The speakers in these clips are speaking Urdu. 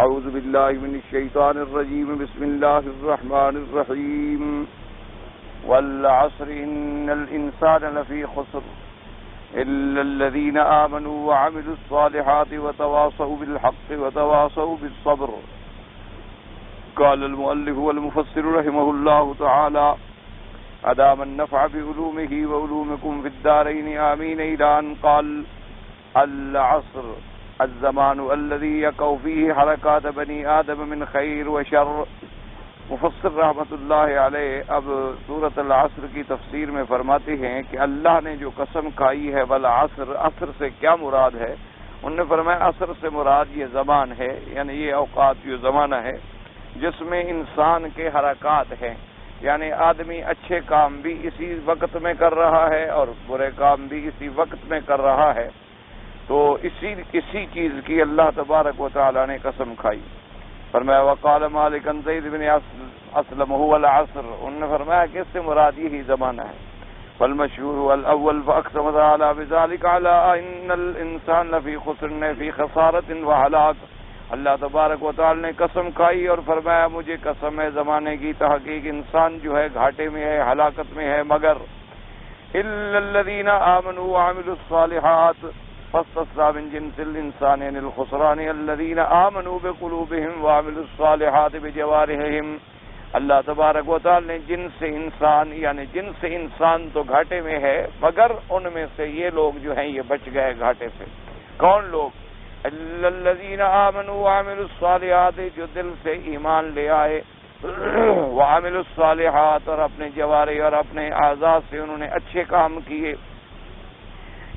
اعوذ باللہ من الشیطان الرجیم بسم اللہ الرحمن الرحیم والعصر ان الانسان لفی خسر الا الذین آمنوا وعملوا الصالحات وتواصوا بالحق وتواصوا بالصبر. قال المؤلف والمفسر رحمه الله تعالى أدام النفع بعلومه وعلومكم في الدارين آمين إلى أن قال العصر الزمان الذي يقع فيه حركات بني آدم من خیر و شر. مفسر رحمۃ اللہ علیہ اب سورۃ العصر کی تفسیر میں فرماتے ہیں کہ اللہ نے جو قسم کھائی ہے والعصر، عصر سے کیا مراد ہے؟ انہوں نے فرمایا عصر سے مراد یہ زمان ہے، یعنی یہ اوقات جو زمانہ ہے جس میں انسان کے حرکات ہیں، یعنی آدمی اچھے کام بھی اسی وقت میں کر رہا ہے اور برے کام بھی اسی وقت میں کر رہا ہے. تو اسی چیز کی اللہ تبارک و تعالی نے قسم کھائی. فرمایا وقال مالک زید بن اسلم هو العصر، انہوں نے فرمایا کہ اس سے مراد یہی زمانہ ہے. والمشهور الاول فاقسم تعالی بذلك على ان الانسان لفی خسر، فی خسارت وہلاک. اللہ تبارک و تعالی نے قسم کھائی اور فرمایا مجھے قسم ہے زمانے کی، تحقیق انسان جو ہے گھاٹے میں ہے، ہلاکت میں ہے، مگر الا الذین آمنوا وعملوا الصالحات فاستثنى من جنس الانسان الخسران الذين آمنوا بقلوبهم وعملوا الصالحات بجوارحهم. اللہ تبارک و تعالی نے جنس انسان، یعنی جنس انسان تو گھاٹے میں ہے، مگر ان میں سے یہ لوگ جو ہیں یہ بچ گئے گھاٹے سے. کون لوگ؟ الذين آمنوا وعملوا الصالحات، جو دل سے ایمان لے آئے، وعملوا الصالحات اور اپنے جوارح اور اپنے اعضاء سے انہوں نے اچھے کام کیے.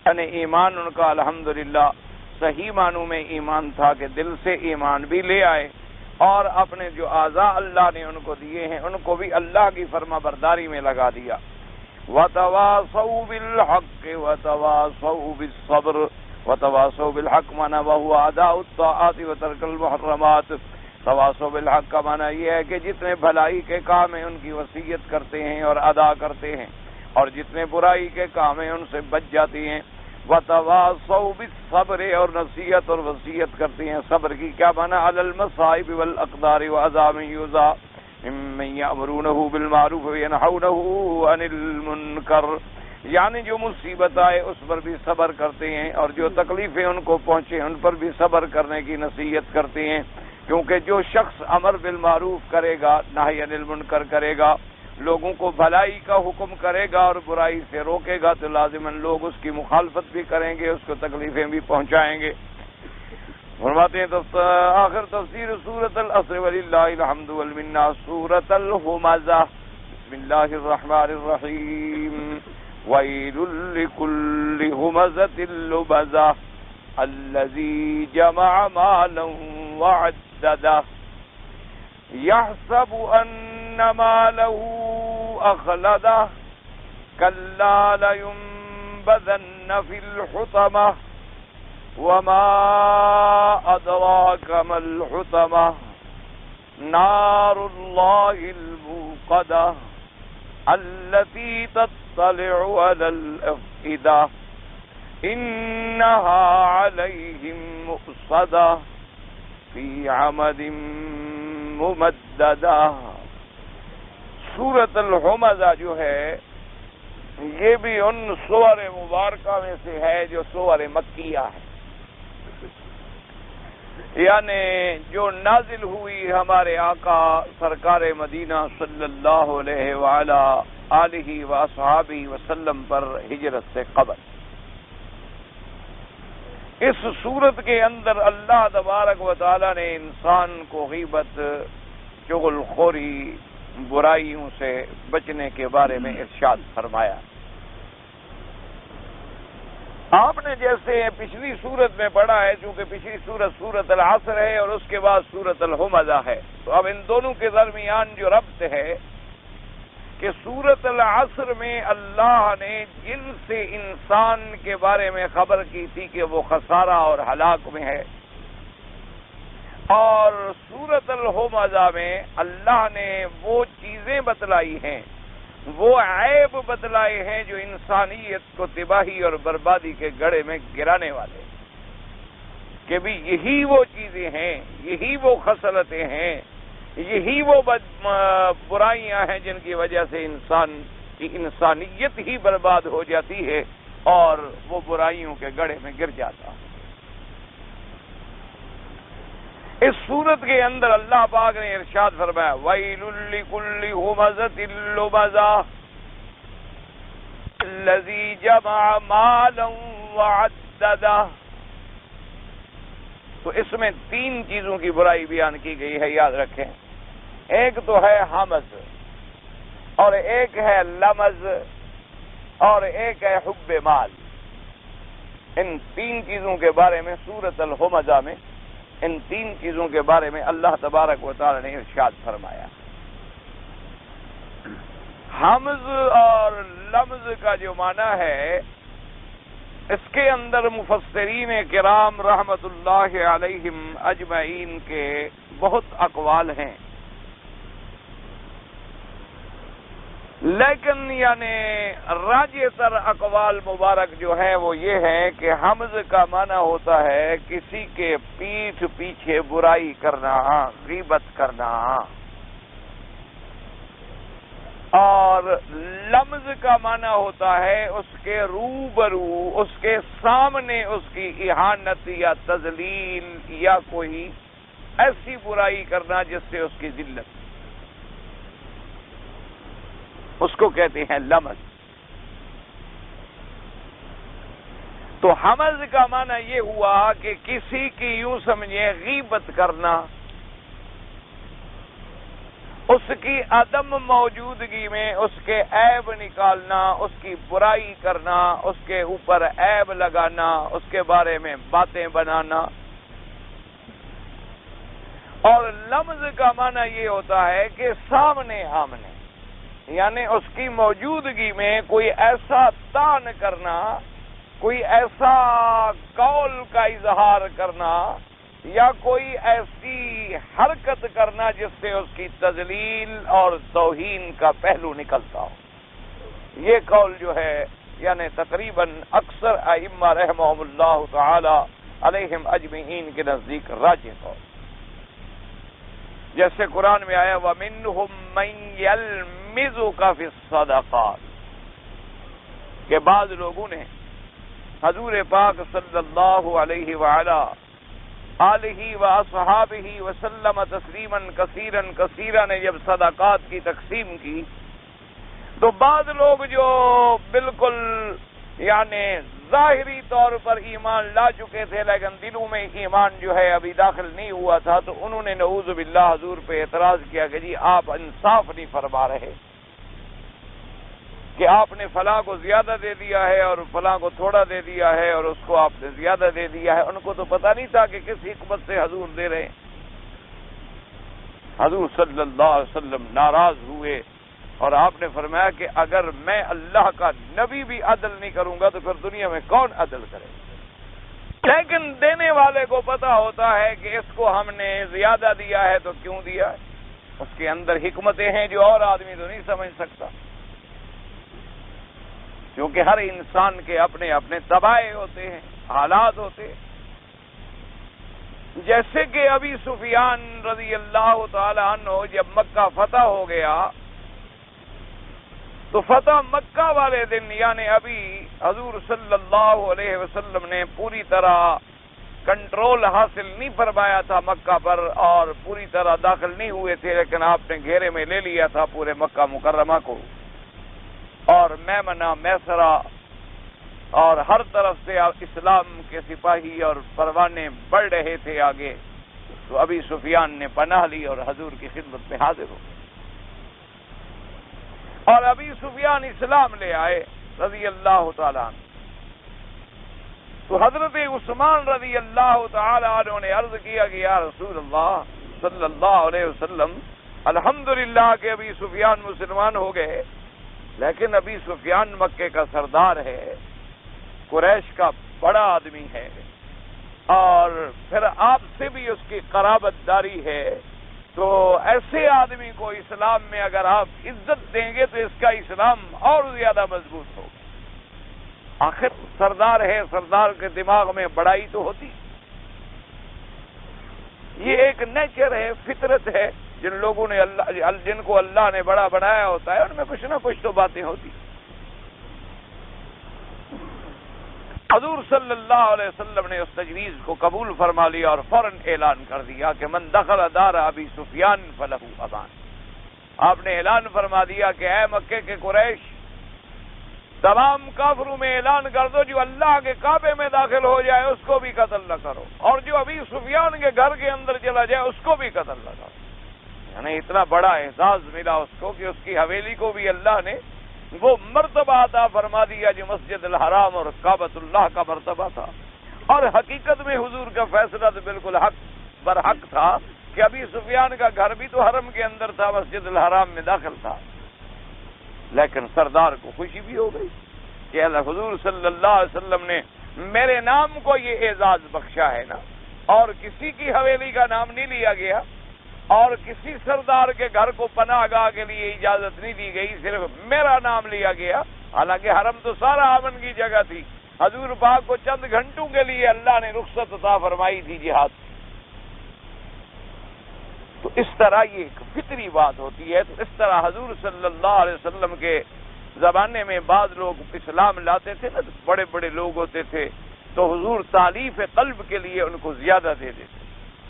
یعنی ایمان ان کا الحمدللہ صحیح معنوں میں ایمان تھا کہ دل سے ایمان بھی لے آئے اور اپنے جو اعضاء اللہ نے ان کو دیے ہیں ان کو بھی اللہ کی فرما برداری میں لگا دیا. وتواصوا بالحق وتواصوا بالصبر. وتواصوا بالحق معنی وهو اداء الطاعات وترك المحرمات. تواصوا بالحق کا معنی یہ ہے کہ جتنے بھلائی کے کام ہیں ان کی وصیت کرتے ہیں اور ادا کرتے ہیں، اور جتنے برائی کے کام ہیں ان سے بچ جاتی ہیں. وتواصوا بالصبر، اور نصیحت اور وصیت کرتی ہیں صبر کی. کیا معنی؟ علی المصائب والاقدار وعذاب یوزا ممن یامرونه بالمعروف وینهونه عن المنکر. یعنی جو مصیبت آئے اس پر بھی صبر کرتے ہیں اور جو تکلیفیں ان کو پہنچے ان پر بھی صبر کرنے کی نصیحت کرتے ہیں، کیونکہ جو شخص امر بالمعروف کرے گا، نہی عن المنکر کرے گا، لوگوں کو بھلائی کا حکم کرے گا اور برائی سے روکے گا، تو لازماً لوگ اس کی مخالفت بھی کریں گے، اس کو تکلیفیں بھی پہنچائیں گے. فرماتے ہیں آخر تفسیر سورۃ العصر وللہ الحمد والمنہ. سورۃ الہمزہ. بسم اللہ الرحمن الرحیم. ویل لکل ہمزۃ لبزہ الذی جمع مالا وعددہ یحسب ان ماله اخلدہ کلا لینبذن فی الحطمہ وما ادراک ما الحطمہ نار اللہ الموقدہ التي تطلع على الأفئدة إنها عليهم مؤصدة في عمد ممددة. سورۃ الہمزہ جو ہے یہ بھی ان سور مبارکہ میں سے ہے جو سور مکیہ ہے، یعنی جو نازل ہوئی ہمارے آقا سرکار مدینہ صلی اللہ علیہ وآلہ آلہ واصحابہ وسلم پر ہجرت سے قبل. اس صورت کے اندر اللہ تبارک و تعالی نے انسان کو غیبت، چغل خوری، برائیوں سے بچنے کے بارے میں ارشاد فرمایا. آپ نے جیسے پچھلی صورت میں پڑھا ہے، چونکہ پچھلی صورت سورۃ العصر ہے اور اس کے بعد سورۃ الہمزہ ہے، تو اب ان دونوں کے درمیان جو ربط ہے کہ سورۃ العصر میں اللہ نے جن سے انسان کے بارے میں خبر کی تھی کہ وہ خسارہ اور ہلاک میں ہے، اور سورۃ الہمزہ میں اللہ نے وہ چیزیں بتلائی ہیں، وہ عیب بتلائے ہیں جو انسانیت کو تباہی اور بربادی کے گڑھے میں گرانے والے. کہ بھی یہی وہ چیزیں ہیں، یہی وہ خصلتیں ہیں، یہی وہ برائیاں ہیں جن کی وجہ سے انسان کی انسانیت ہی برباد ہو جاتی ہے اور وہ برائیوں کے گڑھے میں گر جاتا ہے۔ اس صورت کے اندر اللہ پاک نے ارشاد فرمایا وَيْلٌ لِكُلِّ هُمَزَةٍ لُمَزَةٍ الَّذِي جَمَعَ مَالًا وَعَدَّدَهُ۔ تو اس میں تین چیزوں کی برائی بیان کی گئی ہے، یاد رکھیں۔ ایک تو ہے حمز، اور ایک ہے لمز، اور ایک ہے حب مال۔ ان تین چیزوں کے بارے میں سورۃ الہمزہ میں ان تین چیزوں کے بارے میں اللہ تبارک و تعالی نے ارشاد فرمایا۔ حمز اور لمز کا جو معنی ہے، اس کے اندر مفسرین کرام رحمت اللہ علیہم اجمعین کے بہت اقوال ہیں، لیکن یعنی راجح تر اقوال مبارک جو ہے وہ یہ ہے کہ حمز کا معنی ہوتا ہے کسی کے پیٹھ پیچھے برائی کرنا، غیبت کرنا، اور لمز کا معنی ہوتا ہے اس کے روبرو، اس کے سامنے اس کی اہانت یا تذلیل یا کوئی ایسی برائی کرنا جس سے اس کی ذلت، اس کو کہتے ہیں لمز۔ تو حمز کا معنی یہ ہوا کہ کسی کی یوں سمجھیں غیبت کرنا، اس کی عدم موجودگی میں اس کے عیب نکالنا، اس کی برائی کرنا، اس کے اوپر عیب لگانا، اس کے بارے میں باتیں بنانا۔ اور لمز کا معنی یہ ہوتا ہے کہ سامنے آمنے، یعنی اس کی موجودگی میں کوئی ایسا طعن کرنا، کوئی ایسا قول کا اظہار کرنا یا کوئی ایسی حرکت کرنا جس سے اس کی تذلیل اور توہین کا پہلو نکلتا ہو۔ یہ قول جو ہے یعنی تقریباً اکثر ائمہ رحمہم اللہ تعالی علیہم اجمعین کے نزدیک راجح قول، جیسے قرآن میں آیا وَمِنْهُمْ مَنْ يَلْمِزُكَ فِي الصَّدَقَاتِ، کہ بعض لوگوں نے حضور پاک صلی اللہ علیہ وآلہ آلہ واصحابہ وسلم تسلیما کثیرا کثیرا نے جب صدقات کی تقسیم کی تو بعض لوگ جو بالکل یعنی ظاہری طور پر ایمان لا چکے تھے لیکن دلوں میں ایمان جو ہے ابھی داخل نہیں ہوا تھا، تو انہوں نے نعوذ باللہ حضور پہ اعتراض کیا کہ جی آپ انصاف نہیں فرما رہے، کہ آپ نے فلاں کو زیادہ دے دیا ہے اور فلاں کو تھوڑا دے دیا ہے اور اس کو آپ نے زیادہ دے دیا ہے۔ ان کو تو پتہ نہیں تھا کہ کس حکمت سے حضور دے رہے ہیں۔ حضور صلی اللہ علیہ وسلم ناراض ہوئے اور آپ نے فرمایا کہ اگر میں اللہ کا نبی بھی عدل نہیں کروں گا تو پھر دنیا میں کون عدل کرے؟ لیکن دینے والے کو پتا ہوتا ہے کہ اس کو ہم نے زیادہ دیا ہے تو کیوں دیا ہے، اس کے اندر حکمتیں ہیں جو اور آدمی تو نہیں سمجھ سکتا، کیونکہ ہر انسان کے اپنے اپنے طبائع ہوتے ہیں، حالات ہوتے ہیں۔ جیسے کہ ابی سفیان رضی اللہ تعالی عنہ جب مکہ فتح ہو گیا تو فتح مکہ والے دن یعنی ابھی حضور صلی اللہ علیہ وسلم نے پوری طرح کنٹرول حاصل نہیں فرمایا تھا مکہ پر اور پوری طرح داخل نہیں ہوئے تھے، لیکن آپ نے گھیرے میں لے لیا تھا پورے مکہ مکرمہ کو، اور میمنہ میسرہ اور ہر طرف سے اسلام کے سپاہی اور پروانے بڑھ رہے تھے آگے، تو ابی سفیان نے پناہ لی اور حضور کی خدمت میں حاضر ہو، اور ابی سفیان اسلام لے آئے رضی اللہ تعالیٰ عنہ۔ تو حضرت عثمان رضی اللہ تعالیٰ عنہ نے عرض کیا کہ یا رسول اللہ صلی اللہ علیہ وسلم، الحمدللہ کہ ابی سفیان مسلمان ہو گئے، لیکن ابی سفیان مکے کا سردار ہے، قریش کا بڑا آدمی ہے، اور پھر آپ سے بھی اس کی قرابت داری ہے، تو ایسے آدمی کو اسلام میں اگر آپ عزت دیں گے تو اس کا اسلام اور زیادہ مضبوط ہوگا۔ آخر سردار ہے، سردار کے دماغ میں بڑائی تو ہوتی، یہ ایک نیچر ہے، فطرت ہے، جن لوگوں نے جن کو اللہ نے بڑا بنایا ہوتا ہے ان میں کچھ نہ کچھ تو باتیں ہوتی۔ حضور صلی اللہ علیہ وسلم نے اس تجویز کو قبول فرما لیا اور فوراً اعلان کر دیا کہ من دخل دار ابی سفیان فلہ امان۔ آپ نے اعلان فرما دیا کہ اے مکے کے قریش، تمام کافروں میں اعلان کر دو جو اللہ کے کعبے میں داخل ہو جائے اس کو بھی قتل نہ کرو، اور جو ابی سفیان کے گھر کے اندر چلا جائے اس کو بھی قتل نہ کرو۔ یعنی اتنا بڑا اعزاز ملا اس کو کہ اس کی حویلی کو بھی اللہ نے وہ مرتبہ عطا فرما دیا جو مسجد الحرام اور کعبۃ اللہ کا مرتبہ تھا۔ اور حقیقت میں حضور کا فیصلہ تو بالکل حق برحق تھا کہ ابی سفیان کا گھر بھی تو حرم کے اندر تھا، مسجد الحرام میں داخل تھا، لیکن سردار کو خوشی بھی ہو گئی کہ اللہ حضور صلی اللہ علیہ وسلم نے میرے نام کو یہ اعزاز بخشا ہے نا، اور کسی کی حویلی کا نام نہیں لیا گیا اور کسی سردار کے گھر کو پناہ گاہ کے لیے اجازت نہیں دی گئی، صرف میرا نام لیا گیا۔ حالانکہ حرم تو سارا امن کی جگہ تھی، حضور پاک کو چند گھنٹوں کے لیے اللہ نے رخصت عطا فرمائی تھی جہاد۔ تو اس طرح یہ ایک فطری بات ہوتی ہے۔ تو اس طرح حضور صلی اللہ علیہ وسلم کے زمانے میں بعض لوگ اسلام لاتے تھے نا، بڑے بڑے لوگ ہوتے تھے، تو حضور تالیف قلب کے لیے ان کو زیادہ دے دیتے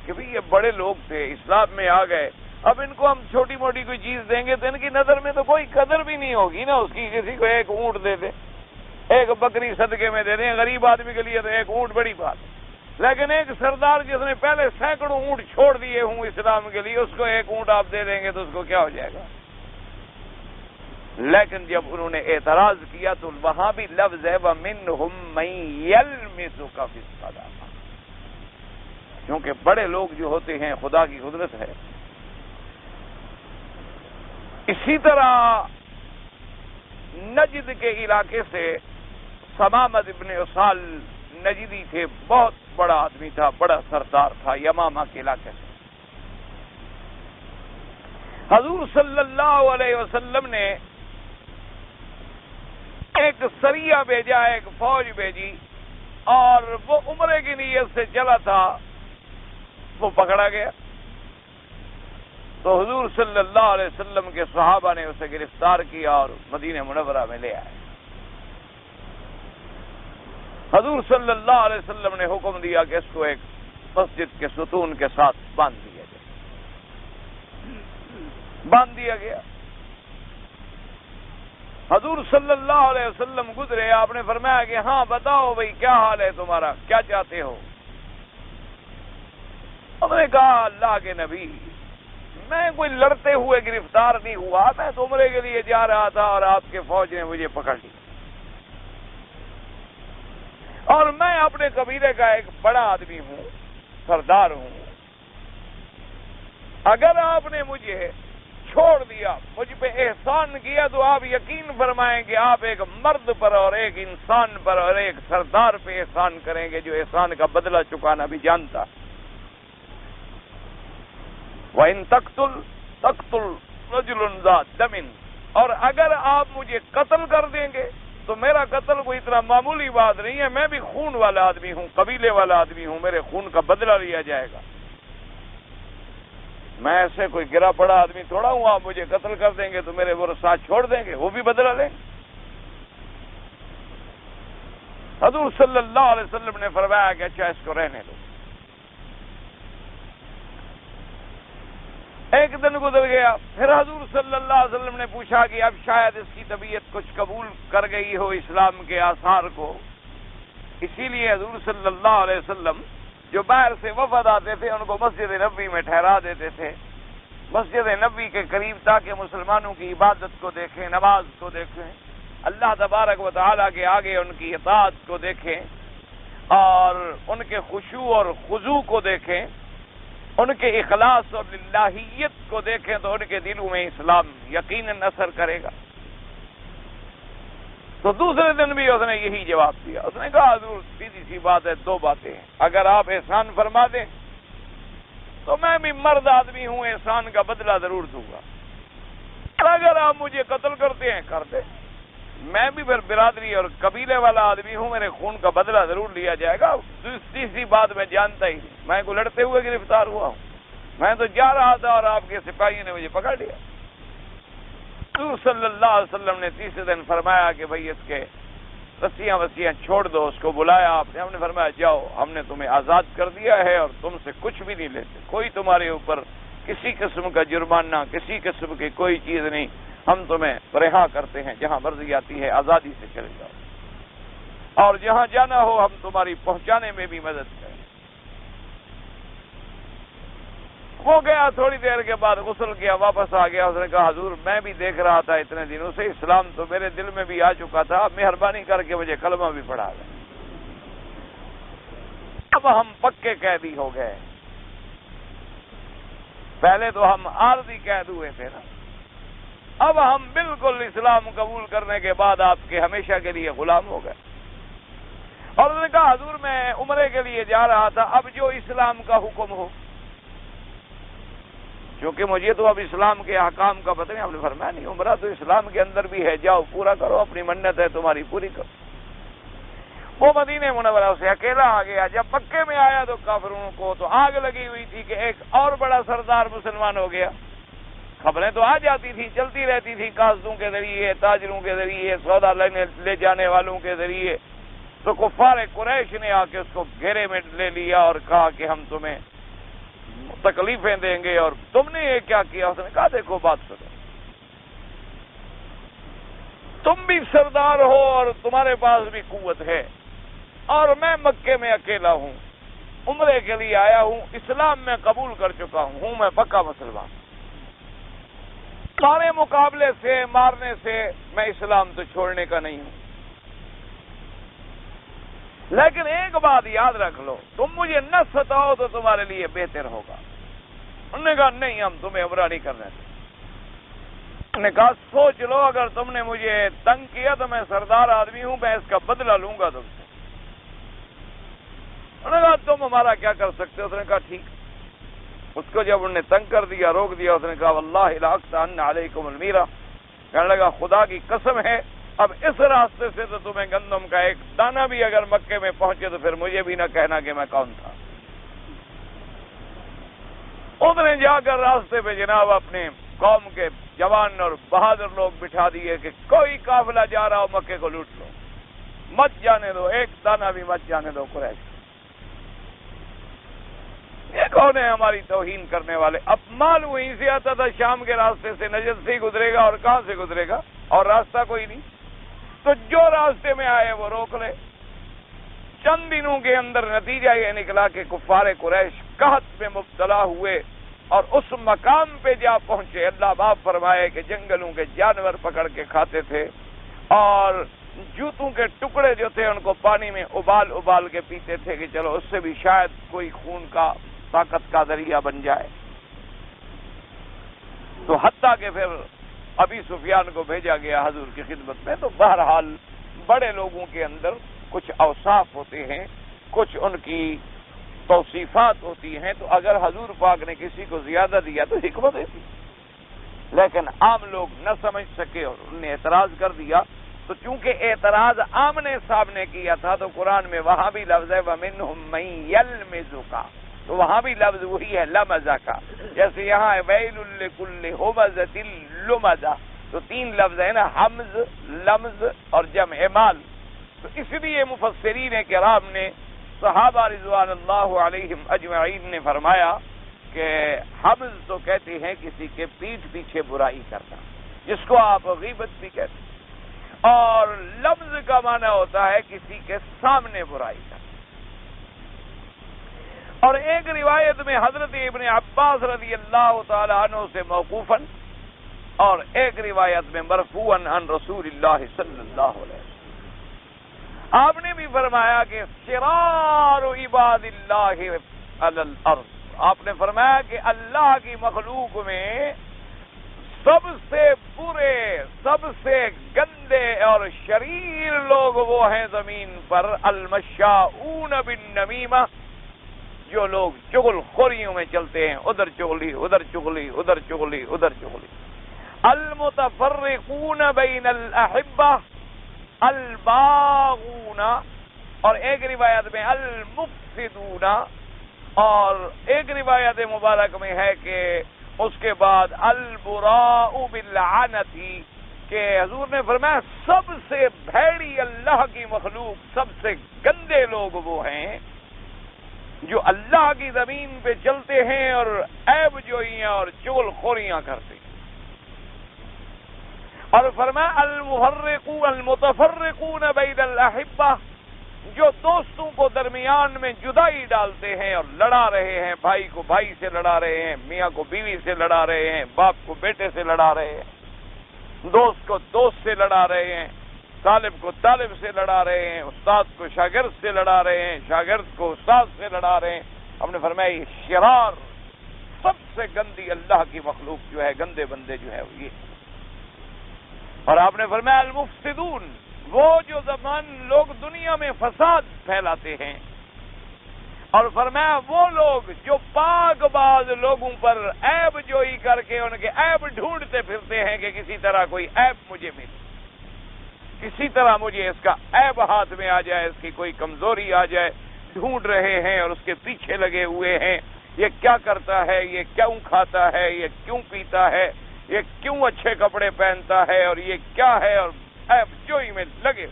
کہ بھئی یہ بڑے لوگ تھے، اسلام میں آ گئے، اب ان کو ہم چھوٹی موٹی کوئی چیز دیں گے تو ان کی نظر میں تو کوئی قدر بھی نہیں ہوگی نا اس کی۔ کسی کو ایک اونٹ دے دیں، ایک بکری صدقے میں دے دیں، غریب آدمی کے لیے تو ایک اونٹ بڑی بات، لیکن ایک سردار جس نے پہلے سینکڑوں اونٹ چھوڑ دیے ہوں اسلام کے لیے، اس کو ایک اونٹ آپ دے دیں گے تو اس کو کیا ہو جائے گا؟ لیکن جب انہوں نے اعتراض کیا تو وہاں بھی لفظ ہے وَمِنْهُمْ مَن يَلْمِزُكَ فِي الصَّدَقَةِ، کیونکہ بڑے لوگ جو ہوتے ہیں خدا کی قدرت ہے۔ اسی طرح نجد کے علاقے سے سمامد ابن اسال نجدی تھے، بہت بڑا آدمی تھا، بڑا سردار تھا، یمامہ کے علاقے سے۔ حضور صلی اللہ علیہ وسلم نے ایک سریہ بھیجا، ایک فوج بھیجی، اور وہ عمرے کی نیت سے چلا تھا، وہ پکڑا گیا تو حضور صلی اللہ علیہ وسلم کے صحابہ نے اسے گرفتار کیا اور مدینہ منورہ میں لے آئے۔ حضور صلی اللہ علیہ وسلم نے حکم دیا کہ اس کو ایک مسجد کے ستون کے ساتھ باندھ دیا جائے۔ باندھ دیا گیا۔ حضور صلی اللہ علیہ وسلم گزرے، آپ نے فرمایا کہ ہاں بتاؤ بھئی کیا حال ہے تمہارا، کیا چاہتے ہو؟ انہوں نے کہا اللہ کے نبی، میں کوئی لڑتے ہوئے گرفتار نہیں ہوا، میں تو عمرے کے لیے جا رہا تھا اور آپ کے فوج نے مجھے پکڑ لیا، اور میں اپنے قبیلے کا ایک بڑا آدمی ہوں، سردار ہوں، اگر آپ نے مجھے چھوڑ دیا، مجھ پہ احسان کیا، تو آپ یقین فرمائیں کہ آپ ایک مرد پر اور ایک انسان پر اور ایک سردار پہ احسان کریں گے جو احسان کا بدلہ چکانا بھی جانتا۔ وَإِن تَقْتُلْ رَجُلٌ ذَا دَمٍ، اور اگر آپ مجھے قتل کر دیں گے تو میرا قتل کوئی اتنا معمولی بات نہیں ہے، میں بھی خون والا آدمی ہوں، قبیلے والا آدمی ہوں، میرے خون کا بدلہ لیا جائے گا، میں ایسے کوئی گرا پڑا آدمی تھوڑا ہوں، آپ مجھے قتل کر دیں گے تو میرے وہ ساتھ چھوڑ دیں گے، وہ بھی بدلہ لیں گے۔ حضور صلی اللہ علیہ وسلم نے فرمایا کہ اچھا اس کو رہنے دو۔ ایک دن گزر گیا، پھر حضور صلی اللہ علیہ وسلم نے پوچھا کہ اب شاید اس کی طبیعت کچھ قبول کر گئی ہو اسلام کے آثار کو، اسی لیے حضور صلی اللہ علیہ وسلم جو باہر سے وفد آتے تھے ان کو مسجد نبوی میں ٹھہرا دیتے تھے، مسجد نبوی کے قریب، تاکہ مسلمانوں کی عبادت کو دیکھیں، نماز کو دیکھیں، اللہ تبارک و تعالیٰ کے آگے ان کی اطاعت کو دیکھیں، اور ان کے خشوع اور خضوع کو دیکھیں، ان کے اخلاص اور للہیت کو دیکھیں، تو ان کے دلوں میں اسلام یقیناً اثر کرے گا۔ تو دوسرے دن بھی اس نے یہی جواب دیا، اس نے کہا حضور سیدھی سی بات ہے، دو باتیں ہیں، اگر آپ احسان فرما دیں تو میں بھی مرد آدمی ہوں، احسان کا بدلہ ضرور دوں گا، اگر آپ مجھے قتل کرتے ہیں کر دیں، میں بھی پھر برادری اور قبیلے والا آدمی ہوں، میرے خون کا بدلہ ضرور لیا جائے گا۔ تیسری بات میں جانتا ہی نہیں، میں کو لڑتے ہوئے گرفتار ہوا ہوں، میں تو جا رہا تھا اور آپ کے سپاہیوں نے مجھے پکڑ لیا۔ حضور صلی اللہ علیہ وسلم نے تیسرے دن فرمایا کہ بھئی اس کے رسیاں وسیاں چھوڑ دو۔ اس کو بلایا آپ نے، ہم نے فرمایا جاؤ، ہم نے تمہیں آزاد کر دیا ہے اور تم سے کچھ بھی نہیں لیتے، کوئی تمہارے اوپر کسی قسم کا جرمانہ، کسی قسم کی کوئی چیز نہیں، ہم تمہیں رہا کرتے ہیں، جہاں مرضی آتی ہے آزادی سے چلے جاؤ، اور جہاں جانا ہو ہم تمہاری پہنچانے میں بھی مدد کریں۔ وہ گیا، تھوڑی دیر کے بعد غسل کیا، واپس آ گیا۔ اس نے کہا حضور میں بھی دیکھ رہا تھا اتنے دنوں سے، اسلام تو میرے دل میں بھی آ چکا تھا، آپ مہربانی کر کے مجھے کلمہ بھی پڑھا دیں۔ اب ہم پکے قیدی ہو گئے، پہلے تو ہم عارضی قید ہوئے تھے نا، اب ہم بالکل اسلام قبول کرنے کے بعد آپ کے ہمیشہ کے لیے غلام ہو گئے۔ اور اس نے کہا حضور میں عمرے کے لیے جا رہا تھا، اب جو اسلام کا حکم ہو، کیونکہ مجھے تو اب اسلام کے احکام کا پتہ نہیں۔ آپ نے فرمایا نہیں، عمرہ تو اسلام کے اندر بھی ہے، جاؤ پورا کرو، اپنی منت ہے تمہاری پوری کرو۔ وہ مدینہ منورہ سے اکیلا آ گیا۔ جب مکے میں آیا تو کافروں کو تو آگ لگی ہوئی تھی کہ ایک اور بڑا سردار مسلمان ہو گیا۔ خبریں تو آ جاتی تھی، چلتی رہتی تھی، قاصدوں کے ذریعے، تاجروں کے ذریعے، سودا لے جانے والوں کے ذریعے۔ تو کفار قریش نے آ کے اس کو گھیرے میں لے لیا اور کہا کہ ہم تمہیں تکلیفیں دیں گے اور تم نے یہ کیا کیا؟ اس نے کہا دیکھو بات سنو، تم بھی سردار ہو اور تمہارے پاس بھی قوت ہے، اور میں مکے میں اکیلا ہوں، عمرے کے لیے آیا ہوں، اسلام میں قبول کر چکا ہوں میں پکا مسلمان۔ سارے مقابلے سے، مارنے سے میں اسلام تو چھوڑنے کا نہیں ہوں، لیکن ایک بات یاد رکھ لو، تم مجھے نہ ستاؤ تو تمہارے لیے بہتر ہوگا۔ انہوں نے کہا نہیں، ہم تمہیں عمرہ نہیں کرنے دیں۔ انہوں نے کہا سوچ لو، اگر تم نے مجھے تنگ کیا تو میں سردار آدمی ہوں، میں اس کا بدلہ لوں گا تم سے۔ انہوں نے کہا تم ہمارا کیا کر سکتے ہو؟ اس نے کہا ٹھیک۔ اس کو جب انہوں نے تنگ کر دیا، روک دیا، اس نے کہا واللہ لاقطعن علیکم المیرہ، کہنے لگا خدا کی قسم ہے اب اس راستے سے تو تمہیں گندم کا ایک دانہ بھی اگر مکے میں پہنچے تو پھر مجھے بھی نہ کہنا کہ میں کون تھا۔ اس نے جا کر راستے پہ جناب اپنے قوم کے جوان اور بہادر لوگ بٹھا دیے کہ کوئی قافلہ جا رہا ہو مکے کو لوٹ لو، مت جانے دو، ایک دانہ بھی مت جانے دو قریش۔ یہ کون ہے ہماری توہین کرنے والے؟ اب مال وہیں سے آتا تھا، شام کے راستے سے، نجد سے گزرے گا اور کہاں سے گزرے گا، اور راستہ کوئی نہیں، تو جو راستے میں آئے وہ روک لے۔ چند دنوں کے اندر نتیجہ یہ نکلا کہ کفار قریش قحط میں مبتلا ہوئے اور اس مقام پہ جا پہنچے، اللہ باپ فرمائے کہ جنگلوں کے جانور پکڑ کے کھاتے تھے، اور جوتوں کے ٹکڑے جو تھے ان کو پانی میں ابال ابال کے پیتے تھے کہ چلو اس سے بھی شاید کوئی خون کا طاقت کا ذریعہ بن جائے۔ تو حتیٰ کہ پھر ابی سفیان کو بھیجا گیا حضور کی خدمت میں۔ تو بہرحال بڑے لوگوں کے اندر کچھ اوصاف ہوتے ہیں، کچھ ان کی توصیفات ہوتی ہیں، تو اگر حضور پاک نے کسی کو زیادہ دیا تو حکمت ہے، لیکن عام لوگ نہ سمجھ سکے اور انہوں نے اعتراض کر دیا۔ تو چونکہ اعتراض آمنے سامنے کیا تھا تو قرآن میں وہاں بھی لفظ ہے وَمِنْهُمْ مَن يَلْمِزُكَ، تو وہاں بھی لفظ وہی ہے لمزہ کا، جیسے یہاں ہے وَيْلٌ لِكُلِّ هُمَزَةٍ لُمَزَةٍ، تو تین لفظ ہیں نا، حمز، لمز اور جمع مال۔ تو اس لیے مفسرین کرام نے، صحابہ رضوان اللہ علیہم اجمعین نے فرمایا کہ حمز تو کہتے ہیں کسی کے پیٹھ پیچھے برائی کرنا، جس کو آپ غیبت بھی کہتے ہیں، اور لفظ کا معنی ہوتا ہے کسی کے سامنے برائی کرنا۔ اور ایک روایت میں حضرت ابن عباس رضی اللہ تعالی عنہ سے موقوفاً، اور ایک روایت میں مرفوعاً عن رسول اللہ صلی اللہ علیہ وسلم، آپ نے بھی فرمایا کہ شرار عباد اللہ علی الارض، آپ نے فرمایا کہ اللہ کی مخلوق میں سب سے برے، سب سے گندے اور شریر لوگ وہ ہیں زمین پر المشاؤون بالنمیمہ، جو لوگ چغل خوریوں میں چلتے ہیں، ادھر چغلی ادھر چغلی ادھر چغلی ادھر چغلی، المتفرقون بین الاحبہ، الباغون، اور ایک روایت میں المفسدون، اور ایک روایت مبارک میں ہے کہ اس کے بعد البراء باللعنت، کہ حضور نے فرمایا سب سے بھیڑی اللہ کی مخلوق، سب سے گندے لوگ وہ ہیں جو اللہ کی زمین پہ چلتے ہیں اور عیب جوئیاں اور چغل خوریاں کرتے ہیں۔ اور فرمایا المفرقون المتفرقون بین الاحبہ، جو دوستوں کو درمیان میں جدائی ڈالتے ہیں اور لڑا رہے ہیں، بھائی کو بھائی سے لڑا رہے ہیں، میاں کو بیوی سے لڑا رہے ہیں، باپ کو بیٹے سے لڑا رہے ہیں، دوست کو دوست سے لڑا رہے ہیں، طالب کو طالب سے لڑا رہے ہیں، استاد کو شاگرد سے لڑا رہے ہیں، شاگرد کو استاد سے لڑا رہے ہیں۔ ہم نے فرمایا یہ شرار، سب سے گندی اللہ کی مخلوق جو ہے، گندے بندے جو ہے وہ یہ۔ اور آپ نے فرمایا المفسدون، وہ جو زمان لوگ دنیا میں فساد پھیلاتے ہیں، اور فرمایا وہ لوگ جو پاک باز لوگوں پر عیب جوئی کر کے ان کے عیب ڈھونڈتے پھرتے ہیں کہ کسی طرح کوئی عیب مجھے ملے، کسی طرح مجھے اس کا عیب ہاتھ میں آ جائے، اس کی کوئی کمزوری آ جائے، ڈھونڈ رہے ہیں اور اس کے پیچھے لگے ہوئے ہیں، یہ کیا کرتا ہے، یہ کیوں کھاتا ہے، یہ کیوں پیتا ہے، یہ کیوں اچھے کپڑے پہنتا ہے، اور یہ کیا ہے، اور عیب جوئی میں لگے۔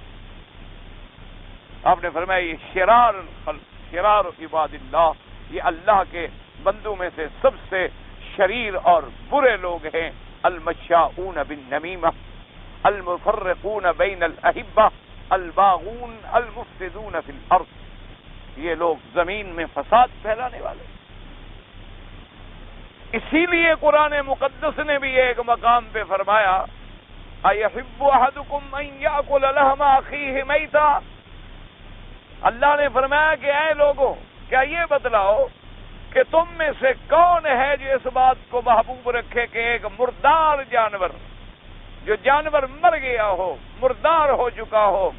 آپ نے فرمایا یہ شرار الخلق، شرار عباد اللہ، یہ اللہ کے بندوں میں سے سب سے شریر اور برے لوگ ہیں۔ المشاؤون بالنمیمہ، المفرقون بین الاحبہ، الباغون، المفسدون فی الارض، یہ لوگ زمین میں فساد پھیلانے والے۔ اسی لیے قرآن مقدس نے بھی ایک مقام پہ فرمایا اَيَحِبُّ أَحَدُكُمْ أَن يَأْكُلَ لَحْمَ أَخِيهِ مَيْتًا، اللہ نے فرمایا کہ اے لوگو، کیا یہ بتلاؤ کہ تم میں سے کون ہے جو اس بات کو محبوب رکھے کہ ایک مردار جانور، جو جانور مر گیا ہو، مردار ہو چکا ہو،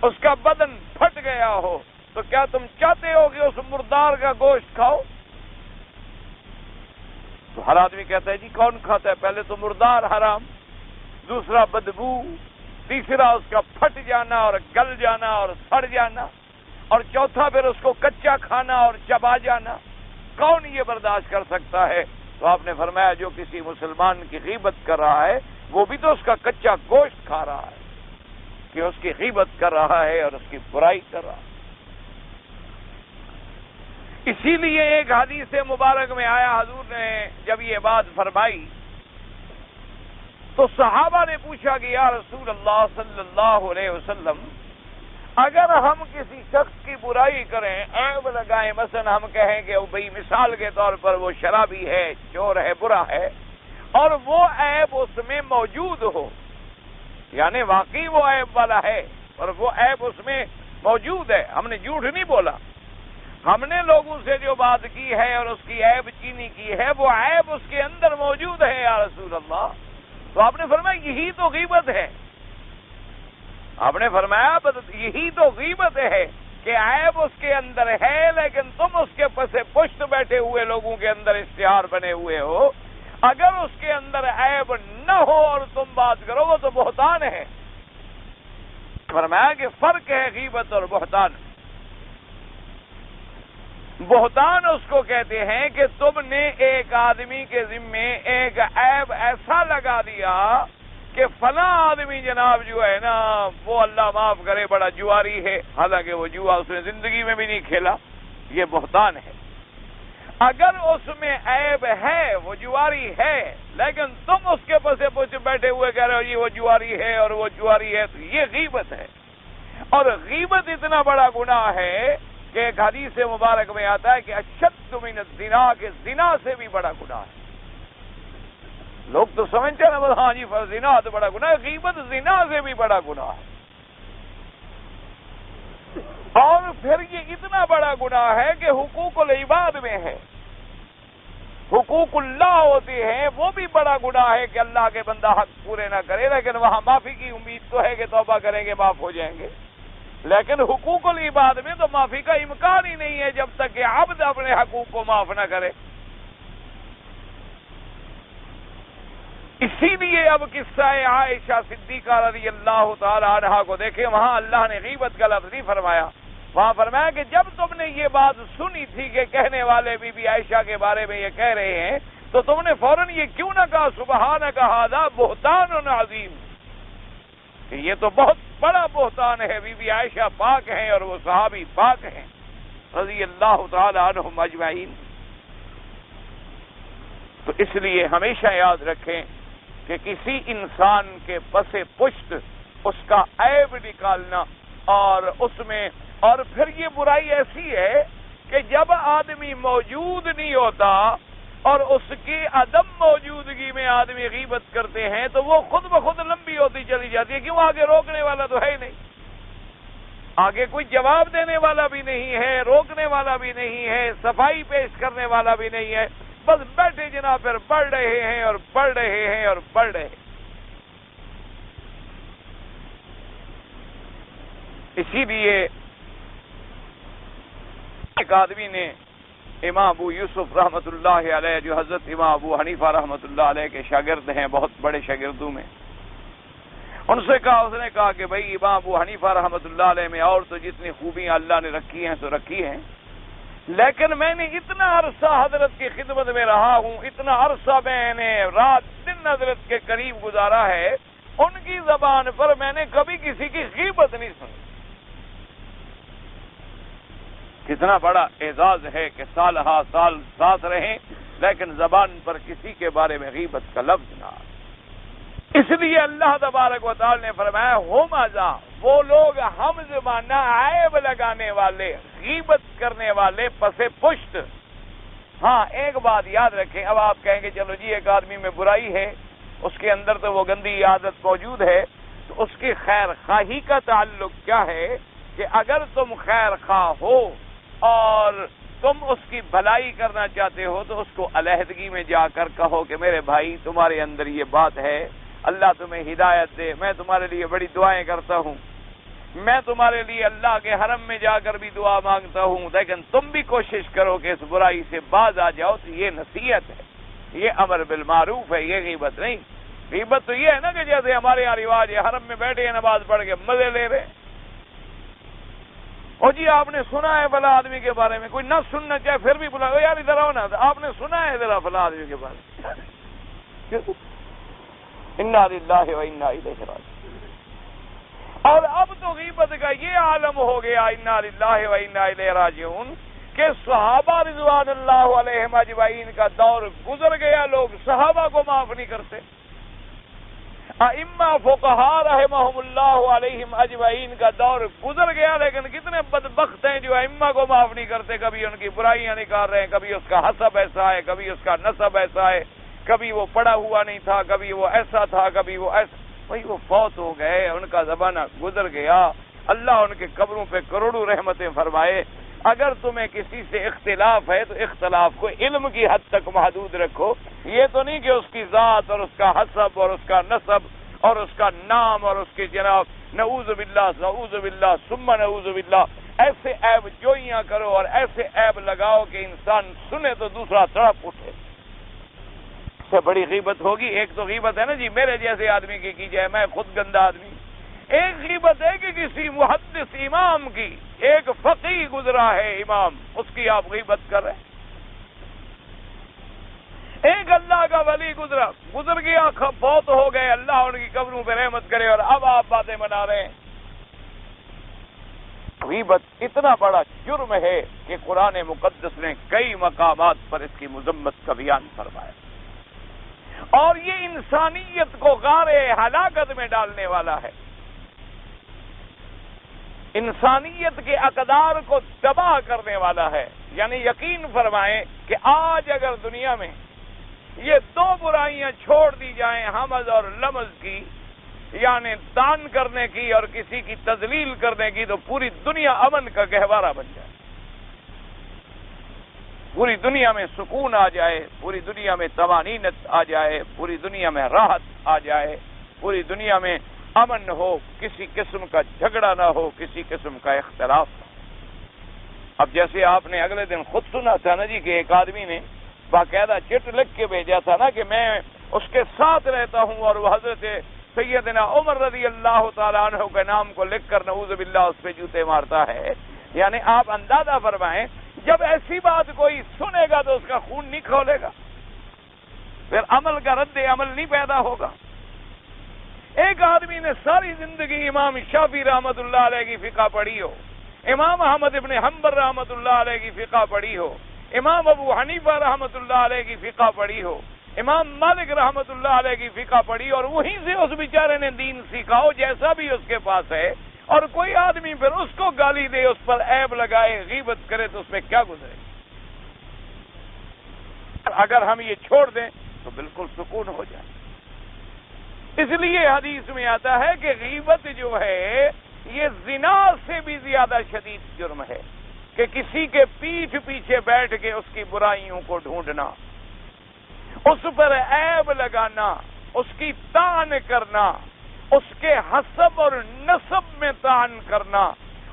اس کا بدن پھٹ گیا ہو، تو کیا تم چاہتے ہو کہ اس مردار کا گوشت کھاؤ؟ تو ہر آدمی کہتا ہے جی کون کھاتا ہے؟ پہلے تو مردار حرام، دوسرا بدبو، تیسرا اس کا پھٹ جانا اور گل جانا اور سڑ جانا، اور چوتھا پھر اس کو کچا کھانا اور چبا جانا۔ کون یہ برداشت کر سکتا ہے؟ تو آپ نے فرمایا جو کسی مسلمان کی غیبت کر رہا ہے وہ بھی تو اس کا کچا گوشت کھا رہا ہے، کہ اس کی غیبت کر رہا ہے اور اس کی برائی کر رہا ہے۔ اسی لیے ایک حدیث مبارک میں آیا، حضور نے جب یہ بات فرمائی تو صحابہ نے پوچھا کہ یا رسول اللہ صلی اللہ علیہ وسلم، اگر ہم کسی شخص کی برائی کریں، عیب لگائیں، مثلا ہم کہیں کہ بھئی مثال کے طور پر وہ شرابی ہے، چور ہے، برا ہے، اور وہ عیب اس میں موجود ہو، یعنی واقعی وہ عیب والا ہے اور وہ عیب اس میں موجود ہے، ہم نے جھوٹ نہیں بولا، ہم نے لوگوں سے جو بات کی ہے اور اس کی عیب چینی کی ہے، وہ عیب اس کے اندر موجود ہے یا رسول اللہ، تو آپ نے فرمایا یہی تو غیبت ہے۔ آپ نے فرمایا یہی تو غیبت ہے کہ عیب اس کے اندر ہے، لیکن تم اس کے پس پشت بیٹھے ہوئے لوگوں کے اندر اشتہار بنے ہوئے ہو۔ اگر اس کے اندر عیب نہ ہو اور تم بات کرو وہ تو بہتان ہے۔ فرمایا کہ فرق ہے غیبت اور بہتان۔ بہتان اس کو کہتے ہیں کہ تم نے ایک آدمی کے ذمے ایک عیب ایسا لگا دیا کہ فلاں آدمی جناب جو ہے نا وہ اللہ معاف کرے بڑا جواری ہے، حالانکہ وہ جوا اس نے زندگی میں بھی نہیں کھیلا، یہ بہتان ہے۔ اگر اس میں عیب ہے، وہ جواری ہے، لیکن تم اس کے پس بیٹھے ہوئے کہہ رہے ہو یہ وہ جواری ہے اور وہ جواری ہے، تو یہ غیبت ہے۔ اور غیبت اتنا بڑا گناہ ہے کہ ایک حدیث مبارک میں آتا ہے کہ اشد من الزنا، کہ زنا سے بھی بڑا گناہ ہے۔ لوگ تو سمجھتے ہیں نا بس ہاں جی زنا تو بڑا گناہ ہے، غیبت زنا سے بھی بڑا گناہ ہے۔ اور پھر یہ اتنا بڑا گناہ ہے کہ حقوق العباد میں ہے، حقوق اللہ ہوتے ہیں، وہ بھی بڑا گناہ ہے کہ اللہ کے بندہ حق پورے نہ کرے، لیکن وہاں معافی کی امید تو ہے کہ توبہ کریں گے معاف ہو جائیں گے۔ لیکن حقوق العباد میں تو معافی کا امکان ہی نہیں ہے جب تک کہ عبد اپنے حقوق کو معاف نہ کرے۔ اسی لیے اب قصہ عائشہ صدیقہ رضی اللہ تعالی عنہا کو دیکھیں، وہاں اللہ نے غیبت کا لفظ نہیں فرمایا، وہاں فرمایا کہ جب تم نے یہ بات سنی تھی کہ کہنے والے بی بی عائشہ کے بارے میں یہ کہہ رہے ہیں، تو تم نے فوراً یہ کیوں نہ کہا سبحانک ھذا بہتان عظیم، کہ یہ تو بہت بڑا بہتان ہے، بی بی عائشہ پاک ہیں اور وہ صحابی پاک ہیں رضی اللہ تعالی عنہم اجمعین۔ تو اس لیے ہمیشہ یاد رکھیں کہ کسی انسان کے پس پشت اس کا عیب نکالنا اور اس میں، اور پھر یہ برائی ایسی ہے کہ جب آدمی موجود نہیں ہوتا اور اس کی عدم موجودگی میں آدمی غیبت کرتے ہیں تو وہ خود بخود لمبی ہوتی چلی جاتی ہے، کیوں؟ آگے روکنے والا تو ہے ہی نہیں، آگے کوئی جواب دینے والا بھی نہیں ہے، روکنے والا بھی نہیں ہے، صفائی پیش کرنے والا بھی نہیں ہے، بس بیٹھے جناب پھر پڑھ رہے ہیں اور پڑھ رہے ہیں اور پڑھ رہے ہیں۔ اسی لیے ایک آدمی نے امام ابو یوسف رحمۃ اللہ علیہ، جو حضرت امام ابو حنیفہ رحمۃ اللہ علیہ کے شاگرد ہیں، بہت بڑے شاگردوں میں، ان سے کہا، اس نے کہا کہ بھائی امام ابو حنیفہ رحمۃ اللہ علیہ میں اور تو جتنی خوبیاں اللہ نے رکھی ہیں تو رکھی ہیں، لیکن میں نے اتنا عرصہ حضرت کی خدمت میں رہا ہوں، اتنا عرصہ میں نے رات دن حضرت کے قریب گزارا ہے، ان کی زبان پر میں نے کبھی کسی کی غیبت نہیں سنی۔ کتنا بڑا اعزاز ہے کہ سال ہا سال ساتھ رہیں لیکن زبان پر کسی کے بارے میں غیبت کا لفظ نہ آئے۔ اس لیے اللہ تبارک و تعالی نے فرمایا ہم ازا، وہ لوگ ہم زمانہ عیب لگانے والے، غیبت کرنے والے پس پشت۔ ہاں ایک بات یاد رکھیں، اب آپ کہیں گے چلو جی ایک آدمی میں برائی ہے، اس کے اندر تو وہ گندی عادت موجود ہے، تو اس کی خیر خواہی کا تعلق کیا ہے کہ اگر تم خیر خواہ ہو اور تم اس کی بھلائی کرنا چاہتے ہو تو اس کو علیحدگی میں جا کر کہو کہ میرے بھائی تمہارے اندر یہ بات ہے، اللہ تمہیں ہدایت دے، میں تمہارے لیے بڑی دعائیں کرتا ہوں، میں تمہارے لیے اللہ کے حرم میں جا کر بھی دعا مانگتا ہوں، لیکن تم بھی کوشش کرو کہ اس برائی سے باز آ جاؤ۔ تو یہ نصیحت ہے، یہ امر بالمعروف ہے، یہ غیبت نہیں۔ غیبت تو یہ ہے نا کہ جیسے ہمارے یہاں رواج ہے، حرم میں بیٹھے ہیں نماز پڑھ کے مزے لے رہے، اور جی آپ نے سنا ہے فلاں آدمی کے بارے میں، کوئی نہ سننا چاہے پھر بھی بلا یار ادھر آؤ نا، آپ نے سنا ہے ذرا فلاں آدمی کے بارے میں، انا للہ و انا الیہ راجعون۔ اور اب تو غیبت کا یہ عالم ہو گیا، انا للہ و انا الیہ راجعون، کہ صحابہ رضوان اللہ علیہم اجمعین کا دور گزر گیا، لوگ صحابہ کو معاف نہیں کرتے، ائمہ فقہاء رحمہم اللہ علیہم اجمعین کا دور گزر گیا، لیکن کتنے بدبخت ہیں جو ائمہ کو معاف نہیں کرتے، کبھی ان کی برائیاں نکال رہے ہیں، کبھی اس کا حسب ایسا ہے، کبھی اس کا نسب ایسا ہے، کبھی وہ پڑھا ہوا نہیں تھا، کبھی وہ ایسا تھا، کبھی وہ ایسا۔ بھائی وہ فوت ہو گئے، ان کا زمانہ گزر گیا، اللہ ان کے قبروں پہ کروڑوں رحمتیں فرمائے۔ اگر تمہیں کسی سے اختلاف ہے تو اختلاف کو علم کی حد تک محدود رکھو، یہ تو نہیں کہ اس کی ذات اور اس کا حسب اور اس کا نسب اور اس کا نام اور اس کے جناب نعوذ باللہ ثم نعوذ باللہ ایسے عیب جوئیاں کرو اور ایسے عیب لگاؤ کہ انسان سنے تو دوسرا تڑپ اٹھے۔ اس سے بڑی غیبت ہوگی۔ ایک تو غیبت ہے نا جی میرے جیسے آدمی کی جائے، میں خود گندا آدمی۔ ایک غیبت ہے کہ کسی محدث امام کی، ایک فقیہ گزرا ہے امام، اس کی آپ غیبت کر رہے ہیں۔ ایک اللہ کا ولی گزر گیا، فوت ہو گئے، اللہ ان کی قبروں پہ رحمت کرے، اور اب آپ باتیں بنا رہے ہیں۔ غیبت اتنا بڑا جرم ہے کہ قرآن مقدس نے کئی مقامات پر اس کی مذمت کا بیان فرمایا، اور یہ انسانیت کو غار ہلاکت میں ڈالنے والا ہے، انسانیت کے اقدار کو تباہ کرنے والا ہے۔ یعنی یقین فرمائیں کہ آج اگر دنیا میں یہ دو برائیاں چھوڑ دی جائیں، حمز اور لمز کی، یعنی دان کرنے کی اور کسی کی تذلیل کرنے کی، تو پوری دنیا امن کا گہوارہ بن جائے، پوری دنیا میں سکون آ جائے، پوری دنیا میں طمانینت آ جائے، پوری دنیا میں راحت آ جائے، پوری دنیا میں امن ہو، کسی قسم کا جھگڑا نہ ہو، کسی قسم کا اختلاف نہ ہو۔ اب جیسے آپ نے اگلے دن خود سنا تھا نا جی کہ ایک آدمی نے باقاعدہ چٹ لکھ کے بھیجا تھا نا کہ میں اس کے ساتھ رہتا ہوں، اور وہ حضرت سیدنا عمر رضی اللہ تعالیٰ عنہ کے نام کو لکھ کر نعوذ باللہ اس پہ جوتے مارتا ہے. یعنی آپ اندازہ فرمائیں جب ایسی بات کوئی سنے گا تو اس کا خون نہیں کھولے گا، پھر عمل کا رد عمل نہیں پیدا ہوگا. ایک آدمی نے ساری زندگی امام شافعی رحمت اللہ علیہ کی فقہ پڑھی ہو، امام احمد ابن حنبل رحمت اللہ علیہ کی فقہ پڑھی ہو، امام ابو حنیفہ رحمت اللہ علیہ کی فقہ پڑھی ہو، امام مالک رحمت اللہ علیہ کی فقہ پڑھی، اور وہیں سے اس بیچارے نے دین سیکھا ہو جیسا بھی اس کے پاس ہے، اور کوئی آدمی پھر اس کو گالی دے، اس پر عیب لگائے، غیبت کرے تو اس میں کیا گزرے. اگر ہم یہ چھوڑ دیں تو بالکل سکون ہو جائے. اس لیے حدیث میں آتا ہے کہ غیبت جو ہے یہ زنا سے بھی زیادہ شدید جرم ہے، کہ کسی کے پیٹھ پیچھے بیٹھ کے اس کی برائیوں کو ڈھونڈنا، اس پر عیب لگانا، اس کی طعن کرنا، اس کے حسب اور نسب میں طعن کرنا،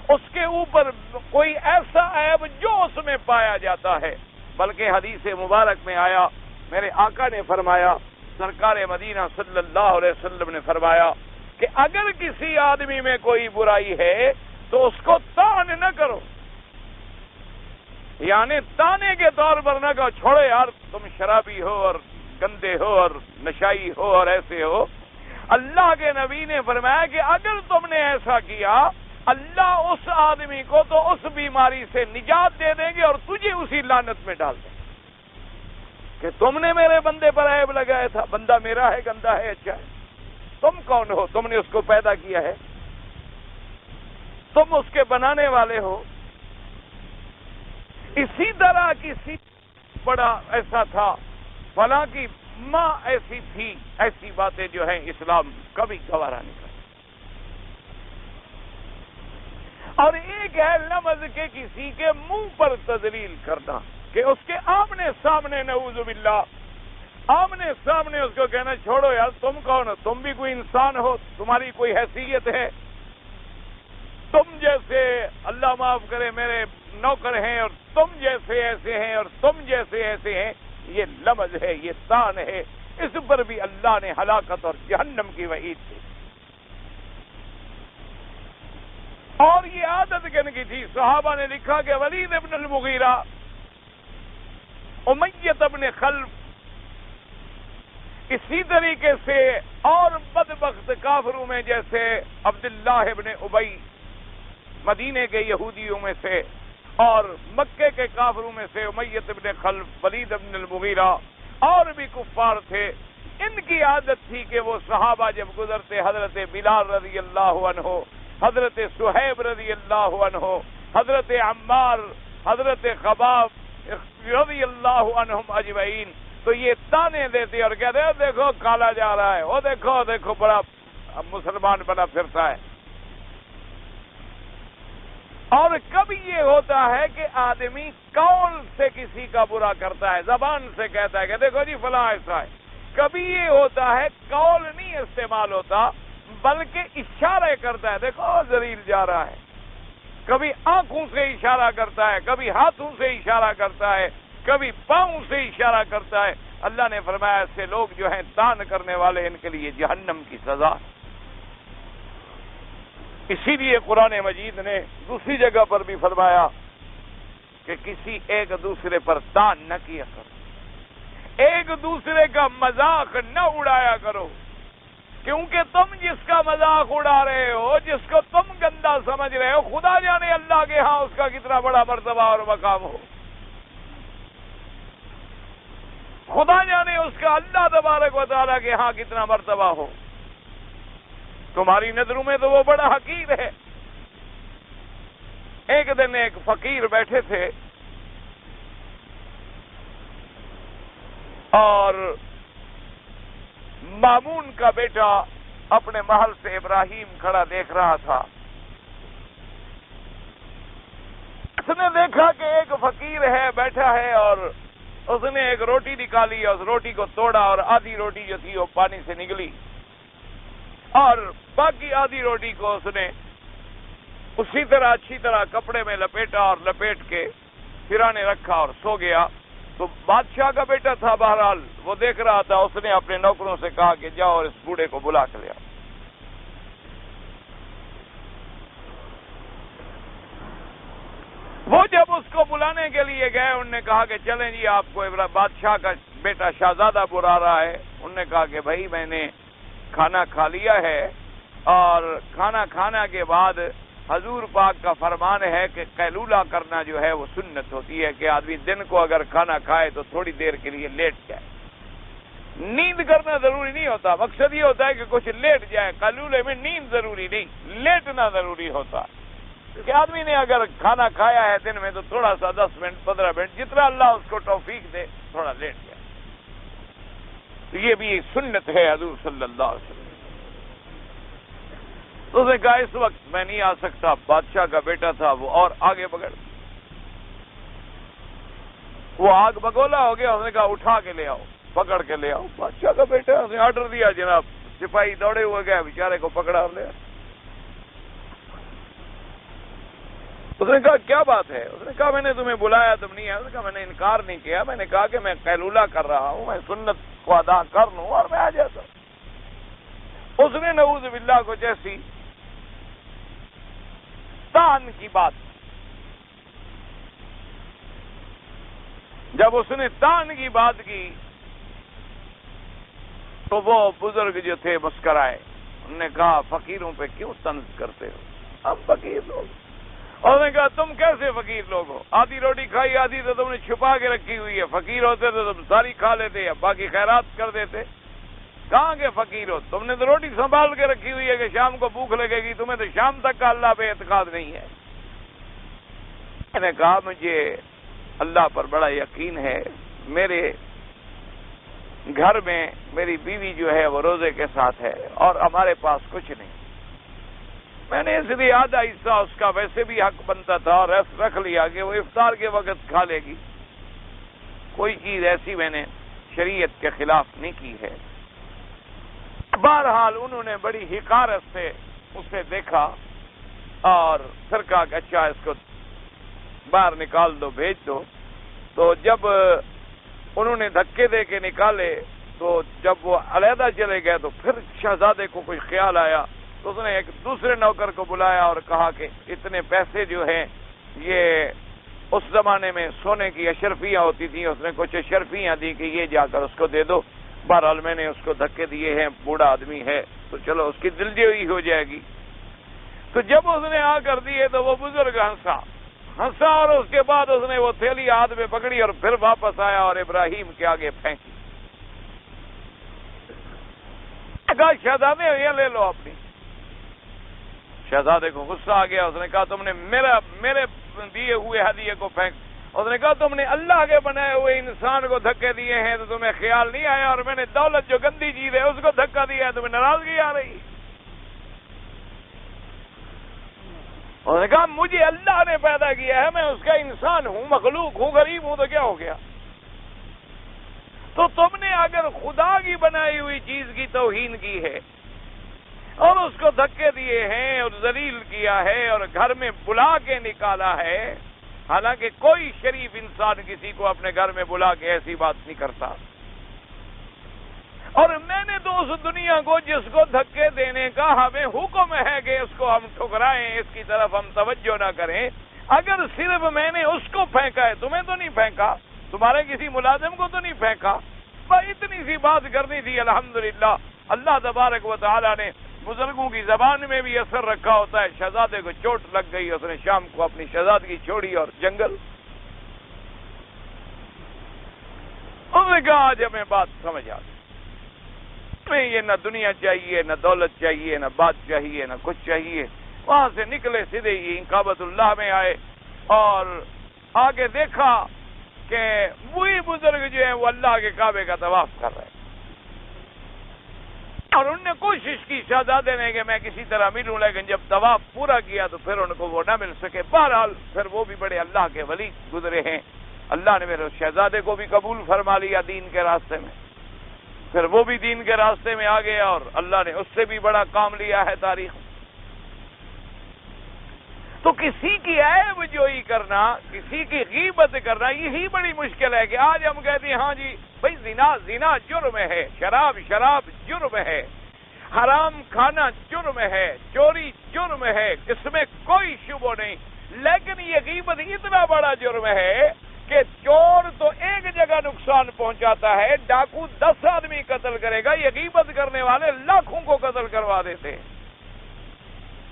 اس کے اوپر کوئی ایسا عیب جو اس میں پایا جاتا ہے. بلکہ حدیث مبارک میں آیا، میرے آقا نے فرمایا، سرکار مدینہ صلی اللہ علیہ وسلم نے فرمایا کہ اگر کسی آدمی میں کوئی برائی ہے تو اس کو طعن نہ کرو، یعنی طعنے کے طور پر نہ کہو چھوڑو یار تم شرابی ہو اور گندے ہو اور نشائی ہو اور ایسے ہو. اللہ کے نبی نے فرمایا کہ اگر تم نے ایسا کیا اللہ اس آدمی کو تو اس بیماری سے نجات دے دیں گے اور تجھے اسی لعنت میں ڈال دیں گے کہ تم نے میرے بندے پر عیب لگایا تھا. بندہ میرا ہے، گندا ہے، اچھا ہے. تم کون ہو؟ تم نے اس کو پیدا کیا ہے، تم اس کے بنانے والے ہو. اسی طرح کسی بڑا ایسا تھا، فلاں کی ماں ایسی تھی، ایسی باتیں جو ہیں اسلام کبھی گوارا نہیں کرتا. اور ایک ہے لفظ کے کسی کے منہ پر تذلیل کرنا، کہ اس کے آمنے سامنے نعوذ باللہ آمنے سامنے اس کو کہنا چھوڑو یار تم کون ہو، تم بھی کوئی انسان ہو، تمہاری کوئی حیثیت ہے، تم جیسے اللہ معاف کرے میرے نوکر ہیں اور تم جیسے ایسے ہیں اور تم جیسے ایسے ہیں. یہ لمز ہے، یہ طعن ہے، اس پر بھی اللہ نے ہلاکت اور جہنم کی وعید دی. اور یہ عادت کن کی تھی. صحابہ نے لکھا کہ ولید ابن المغیرہ، امیہ ابن خلف، اسی طریقے سے اور بدبخت کافروں میں جیسے عبداللہ ابن ابی مدینے کے یہودیوں میں سے، اور مکے کے کافروں میں سے امیہ ابن خلف، ولید ابن المغیرہ، اور بھی کفار تھے. ان کی عادت تھی کہ وہ صحابہ جب گزرتے حضرت بلال رضی اللہ عنہ، حضرت صہیب رضی اللہ عنہ، حضرت عمار، حضرت خباب رضی اللہ عنہم اجمعین، تو یہ تانے دیتے اور کہتے ہیں دیکھو کالا جا رہا ہے، وہ دیکھو دیکھو بڑا مسلمان بنا پھرتا ہے. اور کبھی یہ ہوتا ہے کہ آدمی قول سے کسی کا برا کرتا ہے، زبان سے کہتا ہے کہ دیکھو جی فلاں ایسا ہے. کبھی یہ ہوتا ہے قول نہیں استعمال ہوتا بلکہ اشارے کرتا ہے، دیکھو ذلیل جا رہا ہے. کبھی آنکھوں سے اشارہ کرتا ہے، کبھی ہاتھوں سے اشارہ کرتا ہے، کبھی پاؤں سے اشارہ کرتا ہے. اللہ نے فرمایا ایسے لوگ جو ہیں طعن کرنے والے، ان کے لیے جہنم کی سزا. اسی لیے قرآن مجید نے دوسری جگہ پر بھی فرمایا کہ کسی ایک دوسرے پر طعن نہ کیا کرو، ایک دوسرے کا مذاق نہ اڑایا کرو، کیونکہ تم جس کا مذاق اڑا رہے ہو، جس کو تم گندا سمجھ رہے ہو، خدا جانے اللہ کے ہاں اس کا کتنا بڑا مرتبہ اور مقام ہو. خدا جانے اس کا اللہ تبارک و تعالیٰ کے ہاں کتنا مرتبہ ہو. تمہاری نظروں میں تو وہ بڑا حقیر ہے. ایک دن ایک فقیر بیٹھے تھے اور مامون کا بیٹا اپنے محل سے ابراہیم کھڑا دیکھ رہا تھا. اس نے دیکھا کہ ایک فقیر ہے بیٹھا ہے اور اس نے ایک روٹی نکالی اور اس روٹی کو توڑا اور آدھی روٹی جو تھی وہ پانی سے نکلی اور باقی آدھی روٹی کو اس نے اسی طرح اچھی طرح کپڑے میں لپیٹا اور لپیٹ کے سرانے رکھا اور سو گیا. تو بادشاہ کا بیٹا تھا، بہرحال وہ دیکھ رہا تھا، اس نے اپنے نوکروں سے کہا کہ جاؤ اور اس بوڑھے کو بلا کے لے آؤ۔ وہ جب اس کو بلانے کے لیے گئے، انہوں نے کہا کہ چلیں جی، آپ کو بادشاہ کا بیٹا شہزادہ بلا رہا ہے۔ انہوں نے کہا کہ بھائی میں نے کھانا کھا لیا ہے، اور کھانا کھانا کے بعد حضور پاک کا فرمان ہے کہ قیلولہ کرنا جو ہے وہ سنت ہوتی ہے، کہ آدمی دن کو اگر کھانا کھائے تو تھوڑی دیر کے لیے لیٹ جائے۔ نیند کرنا ضروری نہیں ہوتا، مقصد یہ ہوتا ہے کہ کچھ لیٹ جائے۔ قیلولے میں نیند ضروری نہیں، لیٹنا ضروری ہوتا ہے، کہ آدمی نے اگر کھانا کھایا ہے دن میں تو تھوڑا سا 10 منٹ 15 منٹ جتنا اللہ اس کو توفیق دے تھوڑا لیٹ جائے۔ تو یہ بھی ایک سنت ہے حضور صلی اللہ علیہ وسلم۔ تو اس نے کہا اس وقت میں نہیں آ سکتا، بادشاہ کا بیٹا تھا وہ، اور آگے بگڑ، وہ آگ بگولا ہو گیا۔ اس نے کہا اٹھا کے لے آؤ، پکڑ کے لے آؤ۔ بادشاہ کا بیٹا، اس نے آرڈر دیا، جناب سپاہی دوڑے ہوئے گئے، بیچارے کو پکڑا اور لے آؤ۔ اس نے کہا کیا بات ہے؟ اس نے کہا میں نے تمہیں بلایا، تم نہیں آئے۔ اس نے کہا میں نے انکار نہیں کیا، میں نے کہا کہ میں قیلولہ کر رہا ہوں، میں سنت کو ادا کر لوں اور میں آ جاتا ہوں۔ اس نے نعوذ باللہ کو جیسی تان کی بات، جب اس نے تان کی بات کی تو وہ بزرگ جو تھے مسکرائے۔ انہوں نے کہا فقیروں پہ کیوں طنز کرتے ہو؟ ہم فقیر لوگ۔ اور نے کہا تم کیسے فقیر لوگ ہو؟ آدھی روٹی کھائی، آدھی تو تم نے چھپا کے رکھی ہوئی ہے۔ فقیر ہوتے تو تم ساری کھا لیتے یا باقی خیرات کر دیتے۔ کہاں کے فقیر ہو؟ تم نے تو روٹی سنبھال کے رکھی ہوئی ہے کہ شام کو بھوک لگے گی، تمہیں تو شام تک کا اللہ پہ اعتقاد نہیں ہے۔ میں نے کہا مجھے اللہ پر بڑا یقین ہے، میرے گھر میں میری بیوی جو ہے وہ روزے کے ساتھ ہے اور ہمارے پاس کچھ نہیں۔ میں نے اس لیے آدھا حصہ اس کا ویسے بھی حق بنتا تھا اور رکھ لیا کہ وہ افطار کے وقت کھا لے گی۔ کوئی چیز ایسی میں نے شریعت کے خلاف نہیں کی ہے۔ بہرحال انہوں نے بڑی حقارت سے اسے دیکھا اور پھر کہا کہ اچھا اس کو باہر نکال دو، بھیج دو۔ تو جب انہوں نے دھکے دے کے نکالے تو جب وہ علیحدہ چلے گئے تو پھر شہزادے کو کوئی خیال آیا، تو اس نے ایک دوسرے نوکر کو بلایا اور کہا کہ اتنے پیسے جو ہیں یہ اس زمانے میں سونے کی اشرفیاں ہوتی تھیں، اس نے کچھ اشرفیاں دی کہ یہ جا کر اس کو دے دو۔ بہرحال میں نے اس کو دھکے دیے ہیں، بوڑھا آدمی ہے تو چلو اس کی دلجوئی ہو جائے گی۔ تو جب اس نے آ کر دیے تو وہ بزرگ ہنسا اور اس کے بعد اس نے وہ تھیلی ہاتھ میں پکڑی اور پھر واپس آیا اور ابراہیم کے آگے پھینکی۔ کہا شہزادے یہ لے لو اپنی۔ شہزادے کو غصہ آ گیا، اس نے کہا تم نے میرے دیے ہوئے ہدیے کو پھینک۔ اس نے کہا تم نے اللہ کے بنائے ہوئے انسان کو دھکے دیے ہیں تو تمہیں خیال نہیں آیا، اور میں نے دولت جو گندی چیز ہے اس کو دھکا دیا ہے، تمہیں ناراضگی آ رہی۔ اس نے کہا مجھے اللہ نے پیدا کیا ہے، میں اس کا انسان ہوں، مخلوق ہوں، غریب ہوں، تو کیا ہو گیا؟ تو تم نے اگر خدا کی بنائی ہوئی چیز کی توہین کی ہے اور اس کو دھکے دیے ہیں اور ذلیل کیا ہے اور گھر میں بلا کے نکالا ہے، حالانکہ کوئی شریف انسان کسی کو اپنے گھر میں بلا کے ایسی بات نہیں کرتا، اور میں نے تو اس دنیا کو جس کو دھکے دینے کا ہمیں حکم ہے کہ اس کو ہم ٹھکرائیں، اس کی طرف ہم توجہ نہ کریں، اگر صرف میں نے اس کو پھینکا ہے، تمہیں تو نہیں پھینکا، تمہارے کسی ملازم کو تو نہیں پھینکا، بس اتنی سی بات کرنی تھی۔ الحمدللہ اللہ تبارک و تعالی نے بزرگوں کی زبان میں بھی اثر رکھا ہوتا ہے۔ شہزادے کو چوٹ لگ گئی، اس نے شام کو اپنی شہزادگی چھوڑی اور جنگل۔ انہوں نے کہا آج ہمیں بات سمجھ آ گئی، میں یہ نہ دنیا چاہیے، نہ دولت چاہیے، نہ بات چاہیے، نہ کچھ چاہیے۔ وہاں سے نکلے سیدھے ہی کعبۃ اللہ میں آئے اور آگے دیکھا کہ وہی بزرگ جو ہیں وہ اللہ کے کعبے کا طواف کر رہے ہیں، اور انہوں نے کوشش کی شہزادے نے کہ میں کسی طرح ملوں، لیکن جب طواف پورا کیا تو پھر ان کو وہ نہ مل سکے۔ بہرحال پھر وہ بھی بڑے اللہ کے ولی گزرے ہیں، اللہ نے میرے شہزادے کو بھی قبول فرما لیا دین کے راستے میں، پھر وہ بھی دین کے راستے میں آ گیا اور اللہ نے اس سے بھی بڑا کام لیا ہے تاریخ۔ تو کسی کی عیب جوئی کرنا، کسی کی غیبت کرنا، یہی بڑی مشکل ہے کہ آج ہم کہتے ہیں ہاں جی بھائی زنا جرم ہے، شراب جرم ہے، حرام کھانا جرم ہے، چوری جرم ہے، اس میں کوئی شبہ نہیں، لیکن یہ غیبت اتنا بڑا جرم ہے کہ چور تو ایک جگہ نقصان پہنچاتا ہے، ڈاکو 10 آدمی قتل کرے گا، یہ غیبت کرنے والے لاکھوں کو قتل کروا دیتے ہیں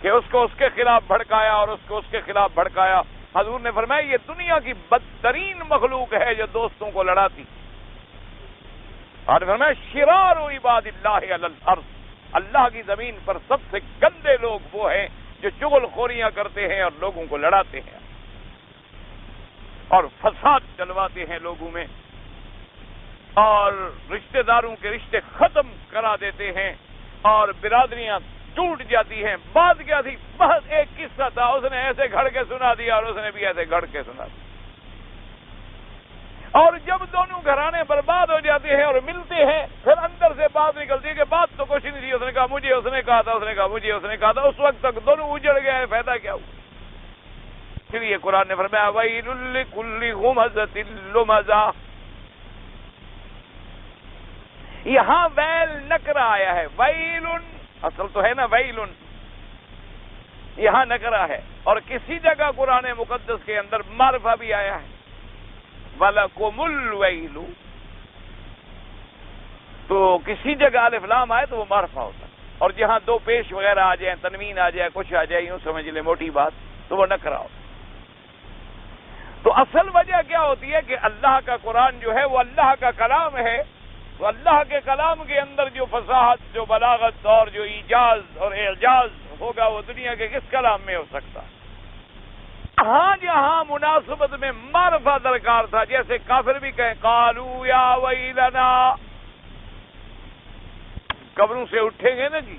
کہ اس کو اس کے خلاف بھڑکایا اور اس کو اس کے خلاف بھڑکایا۔ حضور نے فرمایا یہ دنیا کی بدترین مخلوق ہے جو دوستوں کو لڑاتی۔ اور فرمایا شرار عباد اللہ علی الارض، اللہ کی زمین پر سب سے گندے لوگ وہ ہیں جو چغل خوریاں کرتے ہیں اور لوگوں کو لڑاتے ہیں اور فساد چلواتے ہیں لوگوں میں اور رشتہ داروں کے رشتے ختم کرا دیتے ہیں اور برادریاں ٹوٹ جاتی ہیں۔ بات کیا تھی؟ بس ایک قصہ تھا، اس نے ایسے گھڑ کے سنا دیا اور اس نے بھی ایسے گھڑ کے سنا دیا، اور جب دونوں گھرانے برباد ہو جاتے ہیں اور ملتے ہیں پھر اندر سے بات نکلتی ہے کہ بات تو کچھ نہیں تھی، اس نے کہا مجھے، اس نے کہا تھا، اس نے کہا مجھے، اس نے کہا تھا، اس وقت تک دونوں اجڑ گئے، فائدہ کیا ہوا؟ اس لیے قرآن نے فرمایا وَيْلٌ لِّكُلِّ هُمَزَةٍ لُمَزَةٍ، یہاں ویل نکرہ آیا ہے، ویلن اصل تو ہے نا ویلن، یہاں نکرہ ہے، اور کسی جگہ قرآن مقدس کے اندر معرفہ بھی آیا ہے وَلَكُمُ الْوَيْلُ، تو کسی جگہ الف لام آئے تو وہ معرفہ ہوتا ہے، اور جہاں دو پیش وغیرہ آ جائیں، تنوین آ جائے، کچھ آ جائے، یوں سمجھ لیں موٹی بات، تو وہ نکرہ ہوتا ہے۔ تو اصل وجہ کیا ہوتی ہے کہ اللہ کا قرآن جو ہے وہ اللہ کا کلام ہے، تو اللہ کے کلام کے اندر جو فصاحت، جو بلاغت اور جو ایجاز اور اعجاز ہوگا وہ دنیا کے کس کلام میں ہو سکتا؟ ہاں جہاں مناسبت میں معرفہ درکار تھا، جیسے کافر بھی کہیں قالوا یا ویلنا، قبروں سے اٹھیں گے نا جی،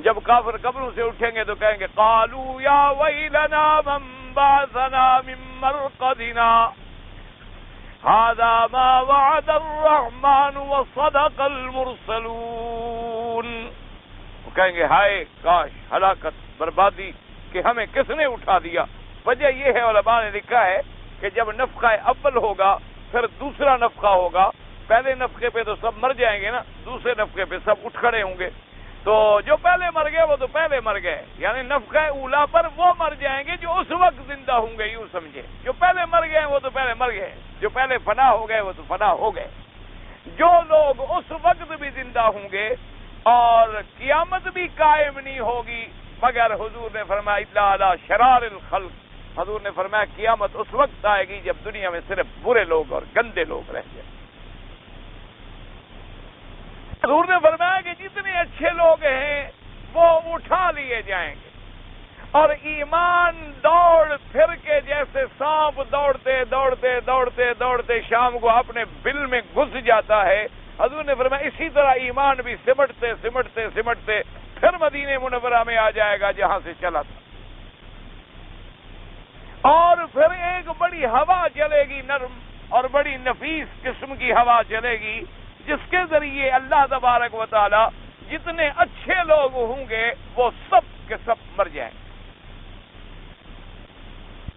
جب کافر قبروں سے اٹھیں گے تو کہیں گے قالوا یا ویلنا من بعثنا من مرقدنا هذا ما وعد الرحمن وصدق المرسلون، وہ کہیں گے ہائے کاش، ہلاکت، بربادی کہ ہمیں کس نے اٹھا دیا۔ وجہ یہ ہے، علماء نے لکھا ہے کہ جب نفخہ اول ہوگا پھر دوسرا نفخہ ہوگا، پہلے نفخے پہ تو سب مر جائیں گے نا، دوسرے نفخے پہ سب اٹھ کھڑے ہوں گے، تو جو پہلے مر گئے وہ تو پہلے مر گئے، یعنی نفخہ اولا پر وہ مر جائیں گے جو اس وقت زندہ ہوں گے، یوں سمجھے، جو پہلے مر گئے وہ تو پہلے مر گئے، جو پہلے فنا ہو گئے وہ تو فنا ہو گئے۔ جو لوگ اس وقت بھی زندہ ہوں گے اور قیامت بھی قائم نہیں ہوگی مگر حضور نے فرمایا الا علی شرار الخلق، حضور نے فرمایا قیامت اس وقت آئے گی جب دنیا میں صرف برے لوگ اور گندے لوگ رہ جائیں۔ حضور نے فرمایا کہ جتنے اچھے لوگ ہیں وہ اٹھا لیے جائیں گے، اور ایمان دوڑ پھر کے جیسے سانپ دوڑتے دوڑتے دوڑتے دوڑتے شام کو اپنے بل میں گھس جاتا ہے، حضور نے فرمایا اسی طرح ایمان بھی سمٹتے سمٹتے سمٹتے پھر مدینہ منورہ میں آ جائے گا جہاں سے چلا تھا، اور پھر ایک بڑی ہوا چلے گی، نرم اور بڑی نفیس قسم کی ہوا چلے گی، جس کے ذریعے اللہ تبارک و تعالی جتنے اچھے لوگ ہوں گے وہ سب کے سب مر جائیں گے۔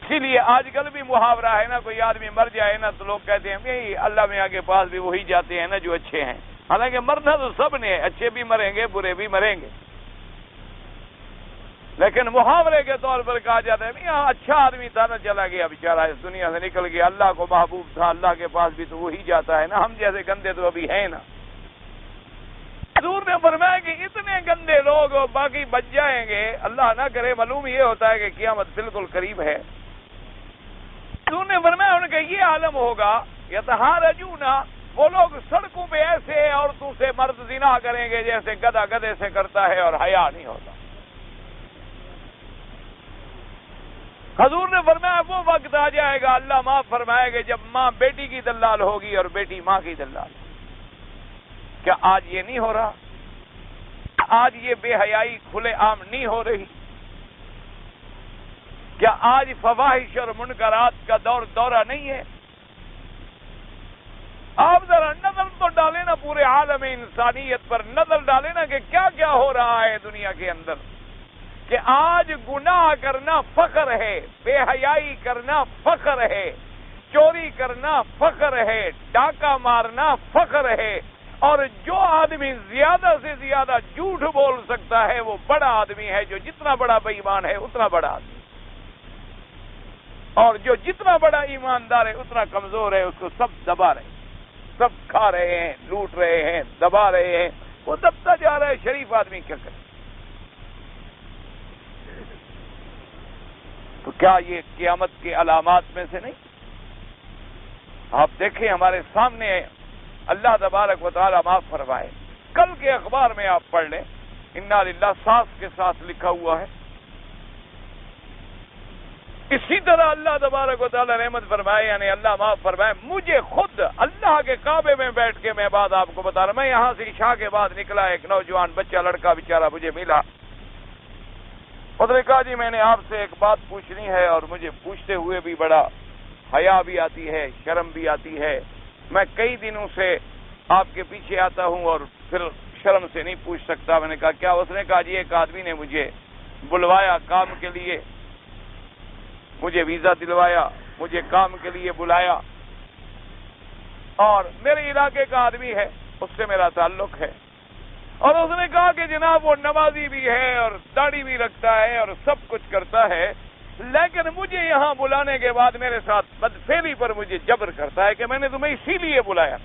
اسی لیے آج کل بھی محاورہ ہے نا، کوئی آدمی مر جائے نا تو لوگ کہتے ہیں یہی اللہ میاں کے پاس بھی وہی جاتے ہیں نا جو اچھے ہیں، حالانکہ مرنا تو سب نے، اچھے بھی مریں گے، برے بھی مریں گے، لیکن محاورے کے طور پر کہا جاتا ہے یہاں اچھا آدمی تھا نا، چلا گیا بیچارہ، اس دنیا سے نکل گیا، اللہ کو محبوب تھا، اللہ کے پاس بھی تو وہی جاتا ہے نا، ہم جیسے گندے تو ابھی ہیں نا۔ حضور نے فرمایا کہ اتنے گندے لوگ باقی بچ جائیں گے، اللہ نہ کرے، معلوم یہ ہوتا ہے کہ قیامت بالکل قریب ہے۔ حضور نے فرمایا ان کا یہ عالم ہوگا یتحارجون، وہ لوگ سڑکوں پہ ایسے عورتوں سے مرد زنا کریں گے جیسے گدھا گدھے سے کرتا ہے اور حیا نہیں ہوتا۔ حضور نے فرمایا وہ وقت آ جائے گا، اللہ معاف فرمائے گا، جب ماں بیٹی کی دلال ہوگی اور بیٹی ماں کی دلال۔ کیا آج یہ نہیں ہو رہا؟ آج یہ بے حیائی کھلے عام نہیں ہو رہی؟ کیا آج فواحش اور منکرات کا دورہ نہیں ہے؟ آپ ذرا نظر تو ڈالیں نا پورے عالم انسانیت پر، نظر ڈالیں نا کہ کیا کیا ہو رہا ہے دنیا کے اندر، کہ آج گناہ کرنا فخر ہے، بے حیائی کرنا فخر ہے، چوری کرنا فخر ہے، ڈاکہ مارنا فخر ہے، اور جو آدمی زیادہ سے زیادہ جھوٹ بول سکتا ہے وہ بڑا آدمی ہے، جو جتنا بڑا بے ایمان ہے اتنا بڑا آدمی، اور جو جتنا بڑا ایماندار ہے اتنا کمزور ہے، اس کو سب دبا رہے ہیں، سب کھا رہے ہیں، لوٹ رہے ہیں، دبا رہے ہیں، وہ دبتا جا رہا ہے، شریف آدمی کیا کرے؟ تو کیا یہ قیامت کی علامات میں سے نہیں؟ آپ دیکھیں ہمارے سامنے اللہ تبارک و تعالی معاف فرمائے، کل کے اخبار میں آپ پڑھ لیں، انا للہ ساس کے ساتھ لکھا ہوا ہے۔ اسی طرح اللہ تبارک و تعالی رحمت فرمائے، یعنی اللہ معاف فرمائے، مجھے خود اللہ کے کعبے میں بیٹھ کے میں بات آپ کو بتا رہا ہوں، میں یہاں سے عشاء کے بعد نکلا، ایک نوجوان بچہ لڑکا بیچارہ مجھے ملا، اس نے کہا جی میں نے آپ سے ایک بات پوچھنی ہے، اور مجھے پوچھتے ہوئے بھی بڑا حیا بھی آتی ہے، شرم بھی آتی ہے، میں کئی دنوں سے آپ کے پیچھے آتا ہوں اور پھر شرم سے نہیں پوچھ سکتا۔ میں نے کہا کیا؟ اس نے کہا جی ایک آدمی نے مجھے بلوایا کام کے لیے، مجھے ویزا دلوایا، مجھے کام کے لیے بلایا، اور میرے علاقے کا آدمی ہے، اس سے میرا تعلق ہے، اور اس نے کہا کہ جناب وہ نمازی بھی ہے اور داڑھی بھی رکھتا ہے اور سب کچھ کرتا ہے، لیکن مجھے یہاں بلانے کے بعد میرے ساتھ بدفعلی پر مجھے جبر کرتا ہے کہ میں نے تمہیں اسی لیے بلایا۔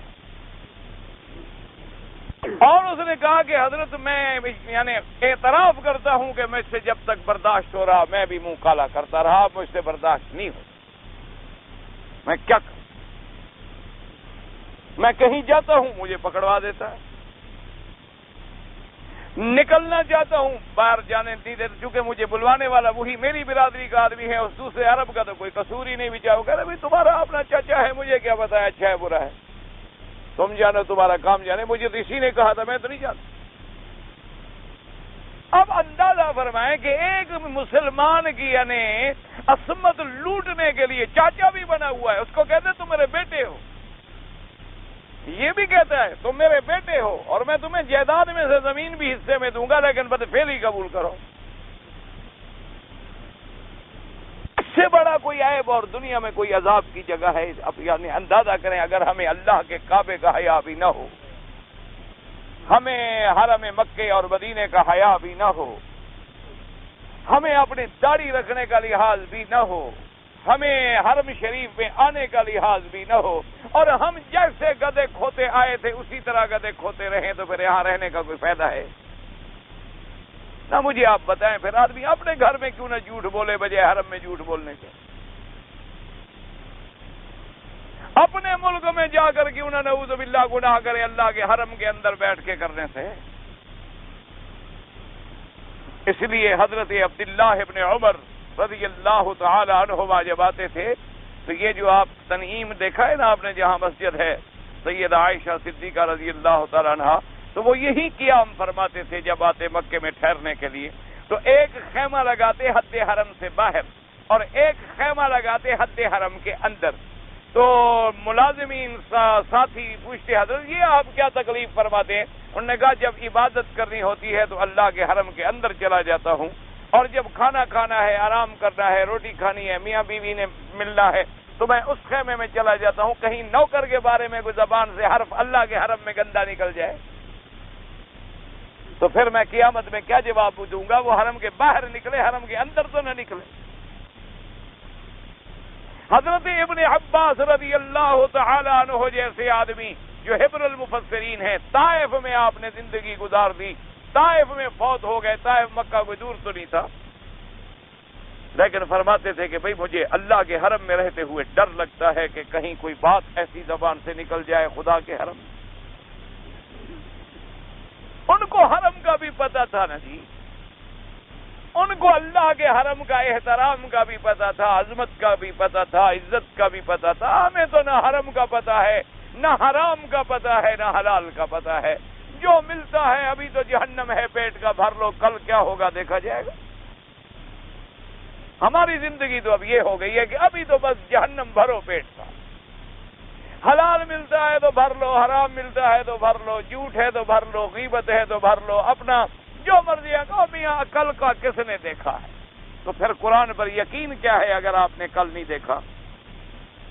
اور اس نے کہا کہ حضرت میں یعنی اعتراف کرتا ہوں کہ مجھ سے جب تک برداشت ہو رہا میں بھی منہ کالا کرتا رہا، مجھ سے برداشت نہیں ہو، میں کیا کروں؟ میں کہیں جاتا ہوں مجھے پکڑوا دیتا ہے، نکلنا چاہتا ہوں باہر جانے نہیں دیتے، چونکہ مجھے بلوانے والا وہی میری برادری کا آدمی ہے، اس دوسرے عرب کا تو کوئی قصور ہی نہیں بچا، وہ کہہ رہے بھائی تمہارا اپنا چاچا ہے، مجھے کیا پتا ہے اچھا ہے برا ہے، تم جانو تمہارا کام جانے، مجھے تو اسی نے کہا تھا، میں تو نہیں جانتا۔ اب اندازہ فرمائیں کہ ایک مسلمان کی یعنی عصمت لوٹنے کے لیے چاچا بھی بنا ہوا ہے، اس کو کہتے تم میرے بیٹے ہو، یہ بھی کہتا ہے تم میرے بیٹے ہو، اور میں تمہیں جائیداد میں سے زمین بھی حصے میں دوں گا، لیکن بدفعلی قبول کرو۔ اس سے بڑا کوئی عیب اور دنیا میں کوئی عذاب کی جگہ ہے؟ اب یعنی اندازہ کریں اگر ہمیں اللہ کے کعبے کا حیا بھی نہ ہو، ہمیں حرم مکے اور مدینے کا حیا بھی نہ ہو، ہمیں اپنی داڑھی رکھنے کا لحاظ بھی نہ ہو، ہمیں حرم شریف میں آنے کا لحاظ بھی نہ ہو، اور ہم جیسے گدھے کھوتے آئے تھے اسی طرح گدھے کھوتے رہیں، تو پھر یہاں رہنے کا کوئی فائدہ ہے؟ نہ مجھے آپ بتائیں پھر آدمی اپنے گھر میں کیوں نہ جھوٹ بولے بجائے حرم میں جھوٹ بولنے کے؟ اپنے ملک میں جا کر کیوں نہ نعوذ باللہ گناہ کرے اللہ کے حرم کے اندر بیٹھ کے کرنے سے؟ اس لیے حضرت عبداللہ ابن عمر رضی اللہ تعالی عنہما جب آتے تھے تو یہ جو آپ تنعیم دیکھا ہے نا آپ نے، جہاں مسجد ہے سیدہ عائشہ صدیقہ رضی اللہ تعالی عنہا، تو وہ یہی قیام فرماتے تھے جب آتے مکے میں ٹھہرنے کے لیے، تو ایک خیمہ لگاتے حد حرم سے باہر اور ایک خیمہ لگاتے حد حرم کے اندر۔ تو ملازمین ساتھی پوچھتے حضرت یہ آپ کیا تکلیف فرماتے ہیں؟ انہوں نے کہا جب عبادت کرنی ہوتی ہے تو اللہ کے حرم کے اندر چلا جاتا ہوں، اور جب کھانا کھانا ہے، آرام کرنا ہے، روٹی کھانی ہے، میاں بیوی نے ملنا ہے تو میں اس خیمے میں چلا جاتا ہوں، کہیں نوکر کے بارے میں کوئی زبان سے حرف اللہ کے حرم میں گندا نکل جائے تو پھر میں قیامت میں کیا جواب دوں گا؟ وہ حرم کے باہر نکلے، حرم کے اندر تو نہ نکلے۔ حضرت ابن عباس رضی اللہ تعالی عنہ جیسے آدمی جو حبر المفسرین ہیں، طائف میں آپ نے زندگی گزار دی، طائف میں فوت ہو گئے، طائف مکہ کوئی دور تو نہیں تھا، لیکن فرماتے تھے کہ بھئی مجھے اللہ کے حرم میں رہتے ہوئے ڈر لگتا ہے کہ کہیں کوئی بات ایسی زبان سے نکل جائے خدا کے حرم۔ ان کو حرم کا بھی پتہ تھا نا جی، ان کو اللہ کے حرم کا احترام کا بھی پتہ تھا، عظمت کا بھی پتہ تھا، عزت کا بھی پتہ تھا۔ ہمیں تو نہ حرم کا پتہ ہے، نہ حرام کا پتہ ہے، نہ حلال کا پتہ ہے، جو ملتا ہے ابھی تو جہنم ہے پیٹ کا، بھر لو، کل کیا ہوگا دیکھا جائے گا۔ ہماری زندگی تو اب یہ ہو گئی ہے کہ ابھی تو بس جہنم بھرو پیٹ کا، حلال ملتا ہے تو بھر لو، حرام ملتا ہے تو بھر لو، جھوٹ ہے تو بھر لو، غیبت ہے تو بھر لو، اپنا جو مرضی ہے کہو میاں کل کا کس نے دیکھا ہے؟ تو پھر قرآن پر یقین کیا ہے اگر آپ نے کل نہیں دیکھا؟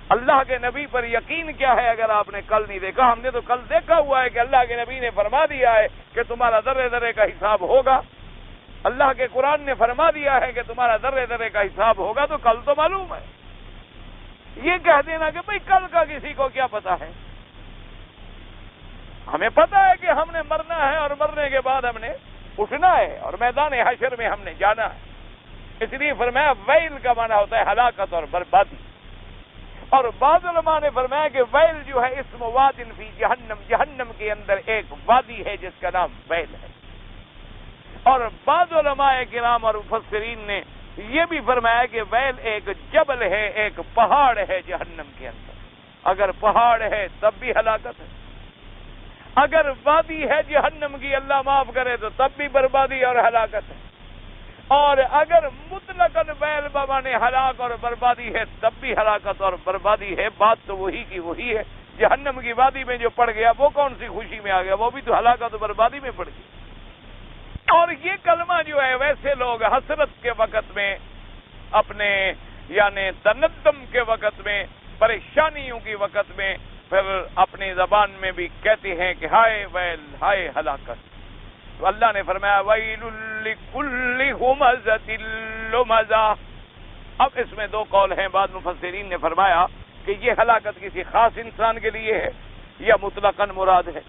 اللہ کے نبی پر یقین کیا ہے اگر آپ نے کل نہیں دیکھا؟ ہم نے تو کل دیکھا ہوا ہے کہ اللہ کے نبی نے فرما دیا ہے کہ تمہارا ذرے ذرے کا حساب ہوگا، اللہ کے قرآن نے فرما دیا ہے کہ تمہارا ذرے ذرے کا حساب ہوگا، تو کل تو معلوم ہے۔ یہ کہہ دینا کہ بھئی کل کا کسی کو کیا پتا ہے؟ ہمیں پتا ہے کہ ہم نے مرنا ہے اور مرنے کے بعد ہم نے اٹھنا ہے اور میدان حشر میں ہم نے جانا ہے۔ اس لیے فرمایا ویل کا معنی ہوتا ہے ہلاکت اور بربادی، اور بعض علماء نے فرمایا کہ ویل جو ہے اسم وادن فی جہنم، جہنم کے اندر ایک وادی ہے جس کا نام ویل ہے۔ اور بعض علماء کرام اور مفسرین نے یہ بھی فرمایا کہ ویل ایک جبل ہے، ایک پہاڑ ہے جہنم کے اندر۔ اگر پہاڑ ہے تب بھی ہلاکت ہے، اگر وادی ہے جہنم کی اللہ معاف کرے تو تب بھی بربادی اور ہلاکت ہے، اور اگر مطلقاً ویل بمانے ہلاک اور بربادی ہے تب بھی ہلاکت اور بربادی ہے۔ بات تو وہی کی وہی ہے، جہنم کی وادی میں جو پڑ گیا وہ کون سی خوشی میں آ گیا؟ وہ بھی تو ہلاکت اور بربادی میں پڑ گیا۔ اور یہ کلمہ جو ہے ویسے لوگ حسرت کے وقت میں، اپنے یعنی تندم کے وقت میں، پریشانیوں کے وقت میں پھر اپنی زبان میں بھی کہتے ہیں کہ ہائے ویل، ہائے ہلاکت۔ تو اللہ نے فرمایا ویل لکل ہمزۃ لمزہ۔ اب اس میں دو قول ہیں، بعض مفسرین نے فرمایا کہ یہ ہلاکت کسی خاص انسان کے لیے ہے یا مطلقاً مراد ہے۔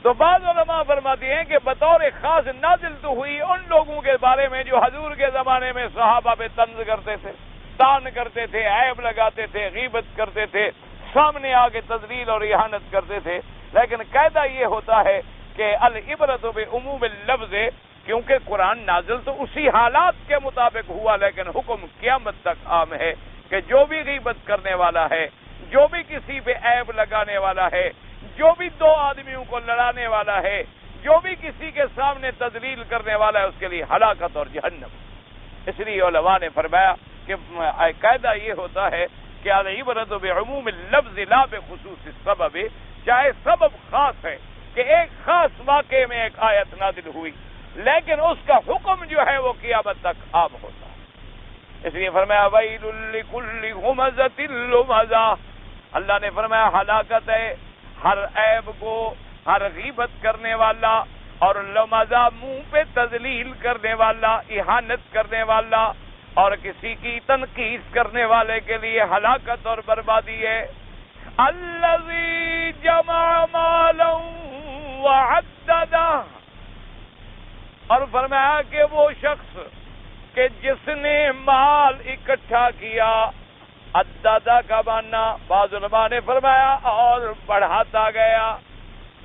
تو بعض علماء فرماتے ہیں کہ بطور خاص نازل تو ہوئی ان لوگوں کے بارے میں جو حضور کے زمانے میں صحابہ پہ طنز کرتے تھے، طعن کرتے تھے، عیب لگاتے تھے، غیبت کرتے تھے، سامنے آ کے تذلیل اور اہانت کرتے تھے۔ لیکن قاعدہ یہ ہوتا ہے کہ العبرۃ بعموم اللفظ، کیونکہ قرآن نازل تو اسی حالات کے مطابق ہوا، لیکن حکم قیامت تک عام ہے کہ جو بھی غیبت کرنے والا ہے، جو بھی کسی پہ عیب لگانے والا ہے، جو بھی دو آدمیوں کو لڑانے والا ہے، جو بھی کسی کے سامنے تذلیل کرنے والا ہے، اس کے لیے ہلاکت اور جہنم۔ اس لیے علماء نے فرمایا کہ قاعدہ یہ ہوتا ہے کہ العبرۃ بعموم اللفظ لا بخصوص السبب، چاہے سبب خاص ہے کہ ایک خاص واقعے میں ایک آیت نازل ہوئی، لیکن اس کا حکم جو ہے وہ قیامت تک عام ہوتا ہے۔ اس لیے فرمایا ویل لکل ہمزۃ لمزہ۔ اللہ نے فرمایا ہلاکت ہے ہر عیب کو، ہر غیبت کرنے والا، اور لمزہ منہ پہ تذلیل کرنے والا، اہانت کرنے والا، اور کسی کی تنقید کرنے والے کے لیے ہلاکت اور بربادی ہے۔ الذی جمع مالا وعددہ، اور فرمایا کہ وہ شخص کہ جس نے مال اکٹھا کیا، عددہ کا معنی بعض علماء نے فرمایا اور بڑھاتا گیا،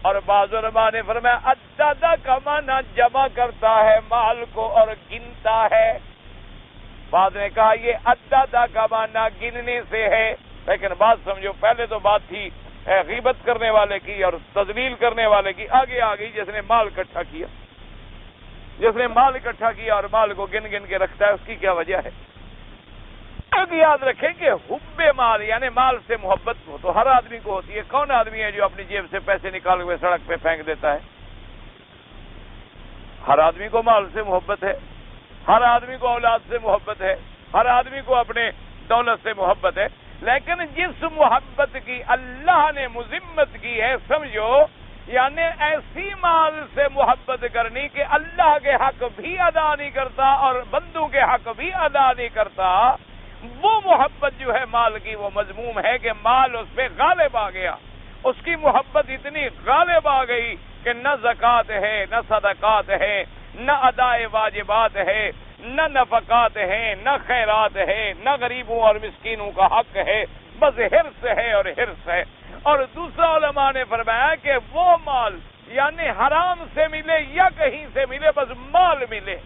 اور بعض علماء نے فرمایا عددہ کا معنی جمع کرتا ہے مال کو اور گنتا ہے۔ بعض نے کہا یہ عددہ کا معنی گننے سے ہے، لیکن بات سمجھو، پہلے تو بات تھی غیبت کرنے والے کی اور تذلیل کرنے والے کی، آگے آ گئی جس نے مال اکٹھا کیا۔ جس نے مال اکٹھا کیا اور مال کو گن گن کے رکھتا ہے، اس کی کیا وجہ ہے؟ یاد رکھیں کہ حب مال یعنی مال سے محبت کو تو ہر آدمی کو ہوتی ہے۔ کون آدمی ہے جو اپنی جیب سے پیسے نکال کے سڑک پہ پھینک دیتا ہے؟ ہر آدمی کو مال سے محبت ہے، ہر آدمی کو اولاد سے محبت ہے، ہر آدمی کو اپنے دولت سے محبت ہے، لیکن جس محبت کی اللہ نے مذمت کی ہے، سمجھو یعنی ایسی مال سے محبت کرنی کہ اللہ کے حق بھی ادا نہیں کرتا اور بندوں کے حق بھی ادا نہیں کرتا، وہ محبت جو ہے مال کی وہ مذموم ہے کہ مال اس پہ غالب آ گیا، اس کی محبت اتنی غالب آ گئی کہ نہ زکوٰۃ ہے، نہ صدقات ہے، نہ ادائے واجبات ہے، نہ نفقات ہیں، نہ خیرات ہے، نہ غریبوں اور مسکینوں کا حق ہے، بس حرص ہے اور حرص ہے۔ اور دوسرا علماء نے فرمایا کہ وہ مال یعنی حرام سے ملے یا کہیں سے ملے، بس مال ملے۔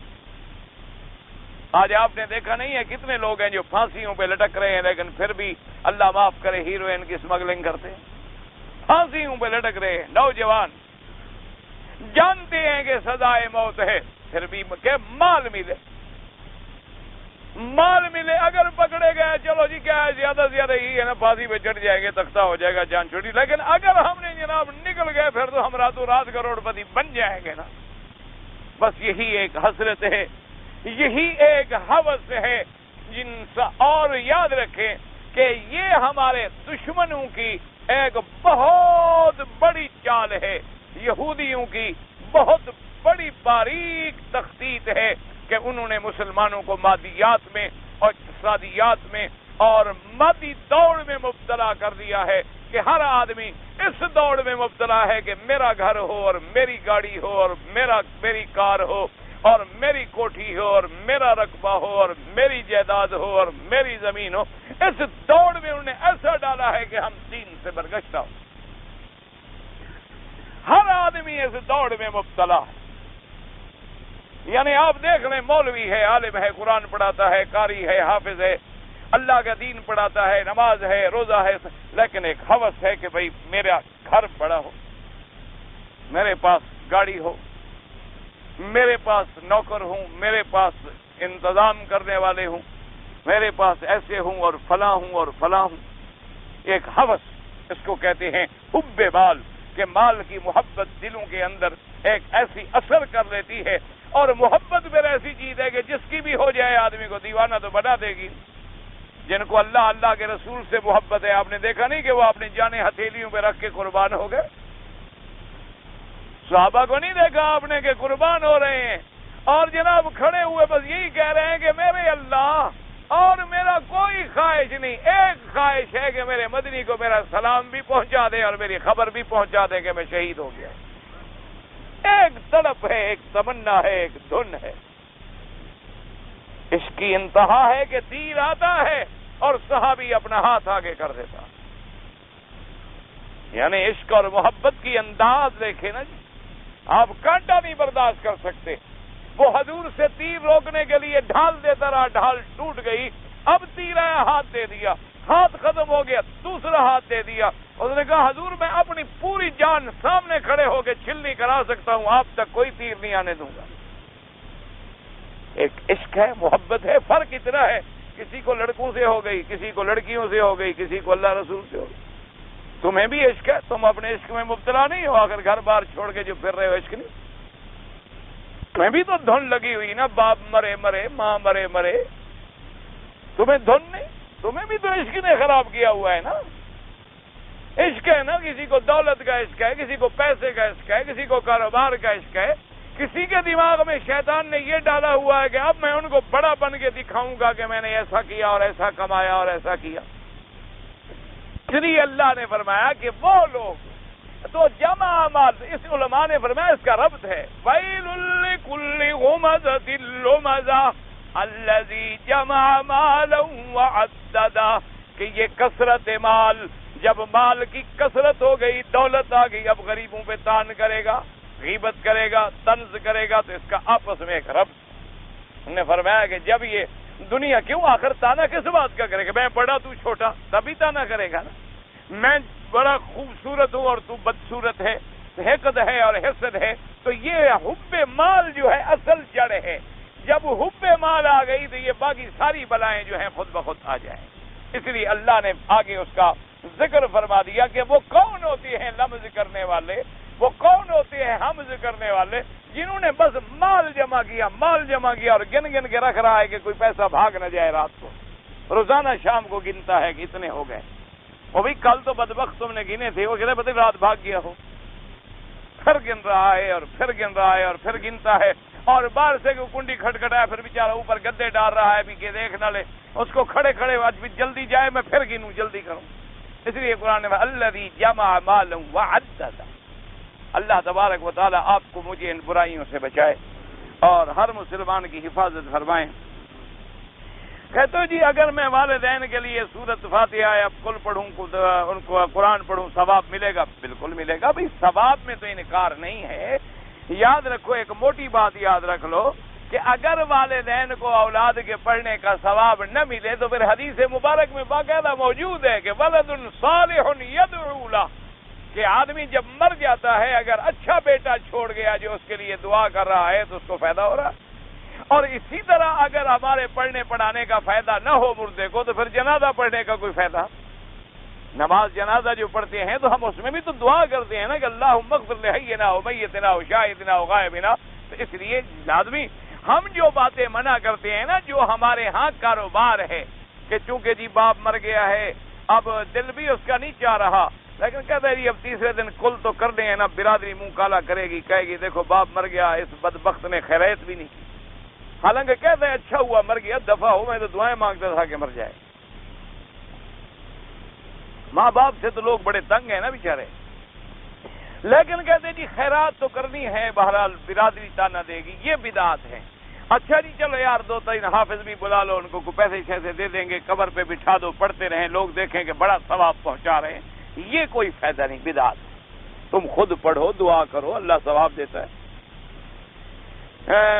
آج آپ نے دیکھا نہیں ہے کتنے لوگ ہیں جو پھانسیوں پہ لٹک رہے ہیں، لیکن پھر بھی اللہ معاف کرے ہیروئن کی اسمگلنگ کرتے ہیں، پھانسیوں پہ لٹک رہے ہیں نوجوان، جانتے ہیں کہ سزائے موت ہے، پھر بھی کہ مال ملے، مال ملے۔ اگر پکڑے گئے چلو جی کیا ہے، زیادہ سے زیادہ ہی ہے نا، پھانسی پہ چڑھ جائیں گے، تختہ ہو جائے گا، جان چھوٹی، لیکن اگر ہم نے جناب نکل گئے پھر تو ہم راتوں رات کروڑ پتی بن جائیں گے نا۔ بس یہی ایک حسرت ہے، یہی ایک ہوس ہے اور یاد رکھیں کہ یہ ہمارے دشمنوں کی ایک بہت بڑی چال ہے، یہودیوں کی بہت بڑی باریک تخطیط ہے کہ انہوں نے مسلمانوں کو مادیات میں اور اقتصادیات میں اور مادی دوڑ میں مبتلا کر دیا ہے کہ ہر آدمی اس دوڑ میں مبتلا ہے کہ میرا گھر ہو اور میری گاڑی ہو اور میری کار ہو اور میری کوٹھی ہو اور میرا رقبہ ہو اور میری جائیداد ہو اور میری زمین ہو۔ اس دوڑ میں انہوں نے ایسا ڈالا ہے کہ ہم دین سے برگشتہ ہو۔ ہر آدمی اس دوڑ میں مبتلا ہے۔ یعنی آپ دیکھ لیں، مولوی ہے، عالم ہے، قرآن پڑھاتا ہے، قاری ہے، حافظ ہے، اللہ کا دین پڑھاتا ہے، نماز ہے، روزہ ہے، لیکن ایک ہوس ہے کہ بھئی میرا گھر بڑا ہو، میرے پاس گاڑی ہو، میرے پاس نوکر ہوں، میرے پاس انتظام کرنے والے ہوں، میرے پاس ایسے ہوں اور فلاں ہوں اور فلاں ہوں۔ ایک ہوس، اس کو کہتے ہیں حب مال، کہ مال کی محبت دلوں کے اندر ایک ایسی اثر کر لیتی ہے، اور محبت پھر ایسی چیز ہے کہ جس کی بھی ہو جائے آدمی کو دیوانہ تو بنا دے گی۔ جن کو اللہ کے رسول سے محبت ہے، آپ نے دیکھا نہیں کہ وہ اپنی جانیں ہتھیلیوں پہ رکھ کے قربان ہو گئے؟ صحابہ کو نہیں دیکھا آپ نے کہ قربان ہو رہے ہیں، اور جناب کھڑے ہوئے بس یہی کہہ رہے ہیں کہ میرے اللہ، اور میرا کوئی خواہش نہیں، ایک خواہش ہے کہ میرے مدنی کو میرا سلام بھی پہنچا دے اور میری خبر بھی پہنچا دے کہ میں شہید ہو گیا۔ ایک تڑپ ہے، ایک تمنا ہے، ایک دھن ہے۔ اس کی انتہا ہے کہ تیر آتا ہے اور صحابی اپنا ہاتھ آگے کر دیتا۔ یعنی عشق اور محبت کی انداز دیکھیں نا جی، آپ کانٹا نہیں برداشت کر سکتے۔ وہ حضور سے تیر روکنے کے لیے ڈھال دیتا رہا، ڈھال ٹوٹ گئی، اب تیر آیا، ہاتھ دے دیا، ہاتھ ختم ہو گیا، دوسرا ہاتھ دے دیا۔ اس نے کہا حضور میں اپنی پوری جان سامنے کھڑے ہو کے چھلنی کرا سکتا ہوں، آپ تک کوئی تیر نہیں آنے دوں گا۔ ایک عشق ہے، محبت ہے، فرق اتنا ہے، کسی کو لڑکوں سے ہو گئی، کسی کو لڑکیوں سے ہو گئی، کسی کو اللہ رسول سے ہو گئی۔ تمہیں بھی عشق ہے، تم اپنے عشق میں مبتلا نہیں ہو، اگر گھر بار چھوڑ کے جو پھر رہے ہو عشق نہیں؟ تمہیں بھی تو دھن لگی ہوئی نا، باپ مرے مرے، ماں مرے مرے، تمہیں دھن نہیں؟ تمہیں بھی تو عشق نے خراب کیا ہوا ہے نا۔ عشق ہے نا، کسی کو دولت کا عشق ہے، کسی کو پیسے کا عشق ہے، کسی کو کاروبار کا عشق ہے، کسی کے دماغ میں شیطان نے یہ ڈالا ہوا ہے کہ اب میں ان کو بڑا بن کے دکھاؤں گا کہ میں نے ایسا کیا اور ایسا کمایا اور ایسا کیا۔ اس لیے اللہ نے فرمایا کہ وہ لوگ تو جمع مال، اس علماء نے فرمایا اس کا ربط ہے وَيْلٌ لِّكُلِّ هُمَزَةٍ لُّمَزَةٍ الَّذِي جَمَعَ مَالًا وَعَدَّدَهُ، کہ یہ کثرت مال، جب مال کی کثرت ہو گئی، دولت آ گئی، اب غریبوں پہ تان کرے گا، غیبت کرے گا، طنز کرے گا، تو اس کا آپس میں ایک ربط۔ انہوں نے فرمایا کہ جب یہ دنیا کیوں آخر تانا کس بات کا کرے گا؟ میں بڑا تو چھوٹا، تبھی تانا کرے گا نا۔ میں بڑا خوبصورت ہوں اور تو بدصورت ہے، حقد ہے اور حسد ہے، تو یہ حب مال جو ہے اصل جڑ ہے۔ جب حب مال آ گئی تو یہ باقی ساری بلائیں جو ہیں خود بخود آ جائیں۔ اس لیے اللہ نے آگے اس کا ذکر فرما دیا کہ وہ کون ہوتے ہیں لمز کرنے والے، وہ کون ہوتے ہیں حمز کرنے والے، جنہوں نے بس مال جمع کیا اور گن گن کے رکھ رہا ہے کہ کوئی پیسہ بھاگ نہ جائے رات کو، روزانہ شام کو گنتا ہے کہ اتنے ہو گئے۔ وہ بھی کل تو بدبخت تم نے گنے تھے، وہ کہتے پتہ رات بھاگ گیا ہو، پھر گن رہا ہے اور پھر گن رہا ہے اور پھر گنتا ہے، اور باہر سے کنڈی کھٹکھٹایا، پھر بیچارہ اوپر گدے ڈال رہا ہے بھی کہ دیکھ نہ لے، اس کو کھڑے کھڑے آج بھی جلدی جائے، میں پھر گنوں، جلدی کروں۔ اس لیے قرآن میں الذی جمع مالا وعددہ، اللہ تبارک و تعالی آپ کو مجھے ان برائیوں سے بچائے اور ہر مسلمان کی حفاظت فرمائیں۔ کہتے ہو جی اگر میں والدین کے لیے سورۃ فاتحہ یا کل پڑھوں، ان کو قرآن پڑھوں، ثواب ملے گا؟ بالکل ملے گا بھائی، ثواب میں تو انکار نہیں ہے۔ یاد رکھو، ایک موٹی بات یاد رکھ لو کہ اگر والدین کو اولاد کے پڑھنے کا ثواب نہ ملے تو پھر حدیث مبارک میں باقاعدہ موجود ہے کہ ولد صالح یدعو لہ، کہ آدمی جب مر جاتا ہے اگر اچھا بیٹا چھوڑ گیا جو اس کے لیے دعا کر رہا ہے تو اس کو فائدہ ہو رہا ہے۔ اور اسی طرح اگر ہمارے پڑھنے پڑھانے کا فائدہ نہ ہو مردے کو تو پھر جنازہ پڑھنے کا کوئی فائدہ؟ نماز جنازہ جو پڑھتے ہیں تو ہم اس میں بھی تو دعا کرتے ہیں نا کہ اللہم اغفر لحینا و میتنا و شاہدنا و غائبنا، اس لیے لازمی ہم جو باتیں منع کرتے ہیں نا، جو ہمارے ہاں کاروبار ہے کہ چونکہ جی باپ مر گیا ہے، اب دل بھی اس کا نہیں چاہ رہا، لیکن کہتا ہے جی اب تیسرے دن کل تو کر دیں نا، برادری منہ کالا کرے گی، کہے گی دیکھو باپ مر گیا، اس بدبخت نے خیریت بھی نہیں کی، حالانکہ کہتے ہیں اچھا ہوا مر گیا، دفعہ ہو، میں تو دعائیں مانگتا تھا کہ مر جائے۔ ماں باپ سے تو لوگ بڑے تنگ ہیں نا بیچارے، لیکن کہتے ہیں جی خیرات تو کرنی ہے، بہرحال برادری تانا دے گی، یہ بدعات ہے۔ اچھا جی چلو یار 2-3 حافظ بھی بلا لو، ان کو پیسے شیسے دے دیں گے، قبر پہ بٹھا دو، پڑھتے رہیں، لوگ دیکھیں کہ بڑا ثواب پہنچا رہے ہیں، یہ کوئی فائدہ نہیں، بدعات ہے۔ تم خود پڑھو، دعا کرو، اللہ ثواب دیتا ہے۔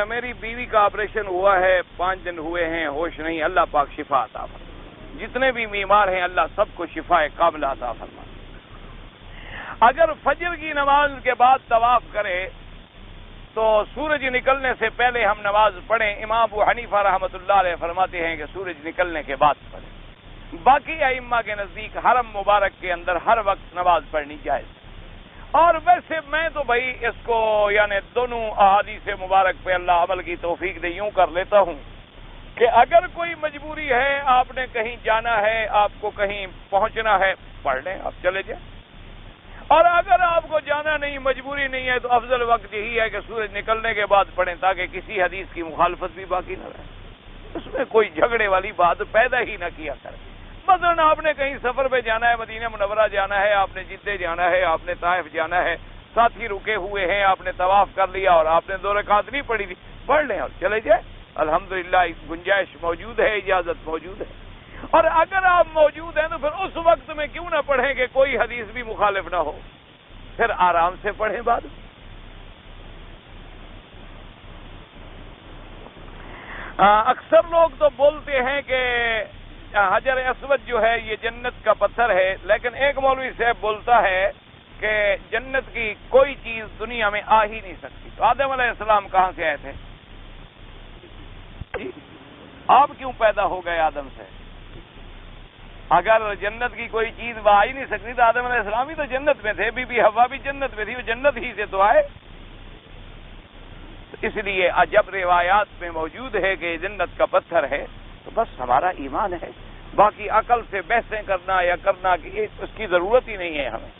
میری بیوی کا آپریشن ہوا ہے، 5 دن ہوئے ہیں، ہوش نہیں، اللہ پاک شفا عطا فرمائے، جتنے بھی بیمار ہیں اللہ سب کو شفا کاملہ عطا فرمائے۔ اگر فجر کی نماز کے بعد طواف کرے تو سورج نکلنے سے پہلے ہم نماز پڑھیں، امام ابو حنیفہ رحمۃ اللہ علیہ فرماتے ہیں کہ سورج نکلنے کے بعد پڑھیں۔ باقی ائمہ کے نزدیک حرم مبارک کے اندر ہر وقت نماز پڑھنی جائز ہے۔ اور ویسے میں تو بھائی اس کو یعنی دونوں احادیث مبارک پہ اللہ عمل کی توفیق دے یوں کر لیتا ہوں کہ اگر کوئی مجبوری ہے، آپ نے کہیں جانا ہے، آپ کو کہیں پہنچنا ہے، پڑھ لیں، آپ چلے جائیں۔ اور اگر آپ کو جانا نہیں، مجبوری نہیں ہے، تو افضل وقت یہی ہے کہ سورج نکلنے کے بعد پڑھیں، تاکہ کسی حدیث کی مخالفت بھی باقی نہ رہے، اس میں کوئی جھگڑے والی بات پیدا ہی نہ کیا کرے۔ مثلا آپ نے کہیں سفر پہ جانا ہے، مدینہ منورہ جانا ہے، آپ نے جدہ جانا ہے، آپ نے طائف جانا ہے، ساتھی رکے ہوئے ہیں، آپ نے طواف کر لیا اور آپ نے 2 رکعت نہیں پڑھی تھی، پڑھ لیں اور چلے جائیں، الحمدللہ گنجائش موجود ہے، اجازت موجود ہے۔ اور اگر آپ موجود ہیں تو پھر اس وقت میں کیوں نہ پڑھیں کہ کوئی حدیث بھی مخالف نہ ہو، پھر آرام سے پڑھیں بعد میں۔ اکثر لوگ تو بولتے ہیں کہ حجر اسود جو ہے یہ جنت کا پتھر ہے، لیکن ایک مولوی صاحب بولتا ہے کہ جنت کی کوئی چیز دنیا میں آ ہی نہیں سکتی، تو آدم علیہ السلام کہاں سے آئے تھے؟ آپ کیوں پیدا ہو گئے آدم سے؟ اگر جنت کی کوئی چیز وہ آ ہی نہیں سکتی تو آدم علیہ السلام ہی تو جنت میں تھے، بی بی حوا بھی جنت میں تھی، وہ جنت ہی سے تو آئے۔ اس لیے جب روایات میں موجود ہے کہ جنت کا پتھر ہے تو بس ہمارا ایمان ہے، باقی عقل سے بحثیں کرنا یا کرنا کہ اس کی ضرورت ہی نہیں ہے ہمیں۔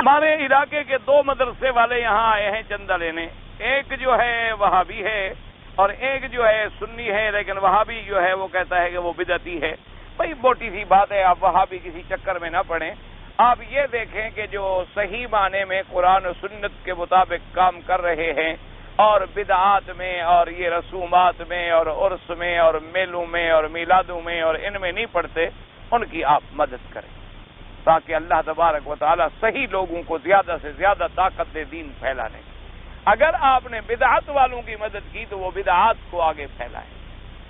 ہمارے علاقے کے 2 مدرسے والے یہاں آئے ہیں چندہ لینے، ایک جو ہے وہابی ہے اور ایک جو ہے سنی ہے، لیکن وہابی جو ہے وہ کہتا ہے کہ وہ بدعتی ہے۔ بھائی موٹی سی بات ہے، آپ وہابی کسی چکر میں نہ پڑیں۔ آپ یہ دیکھیں کہ جو صحیح معنی میں قرآن و سنت کے مطابق کام کر رہے ہیں اور بدعات میں اور یہ رسومات میں اور عرس میں اور میلوں میں اور میلادوں میں اور ان میں نہیں پڑھتے، ان کی آپ مدد کریں تاکہ اللہ تبارک و تعالی صحیح لوگوں کو زیادہ سے زیادہ طاقت دے دین پھیلانے کی۔ اگر آپ نے بدعات والوں کی مدد کی تو وہ بدعات کو آگے پھیلائیں،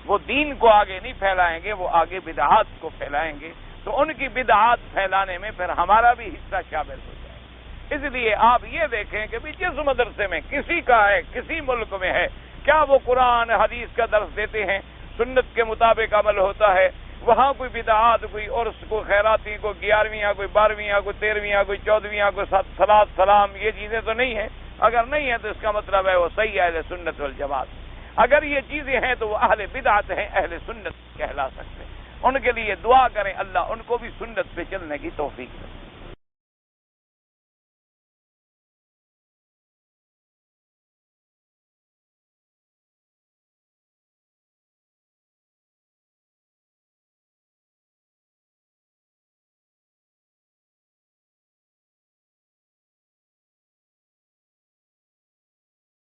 وہ دین کو آگے نہیں پھیلائیں گے، وہ آگے بدعات کو پھیلائیں گے، تو ان کی بدعات پھیلانے میں پھر ہمارا بھی حصہ شامل ہو جائے۔ اس لیے آپ یہ دیکھیں کہ جس مدرسے میں کسی کا ہے، کسی ملک میں ہے، کیا وہ قرآن حدیث کا درس دیتے ہیں، سنت کے مطابق عمل ہوتا ہے، وہاں کوئی بدعات، کوئی عرس، کوئی خیراتی، کوئی 11ویں، کوئی 12ویں، کوئی 13ویں، کوئی 14ویں، کوئی صلاۃ سلام، یہ چیزیں تو نہیں ہیں۔ اگر نہیں ہے تو اس کا مطلب ہے وہ صحیح اہل سنت والجماعت۔ اگر یہ چیزیں ہیں تو وہ اہل بدعت ہیں، اہل سنت کہلا سکتے ہیں۔ ان کے لیے دعا کریں، اللہ ان کو بھی سنت پہ چلنے کی توفیق دے۔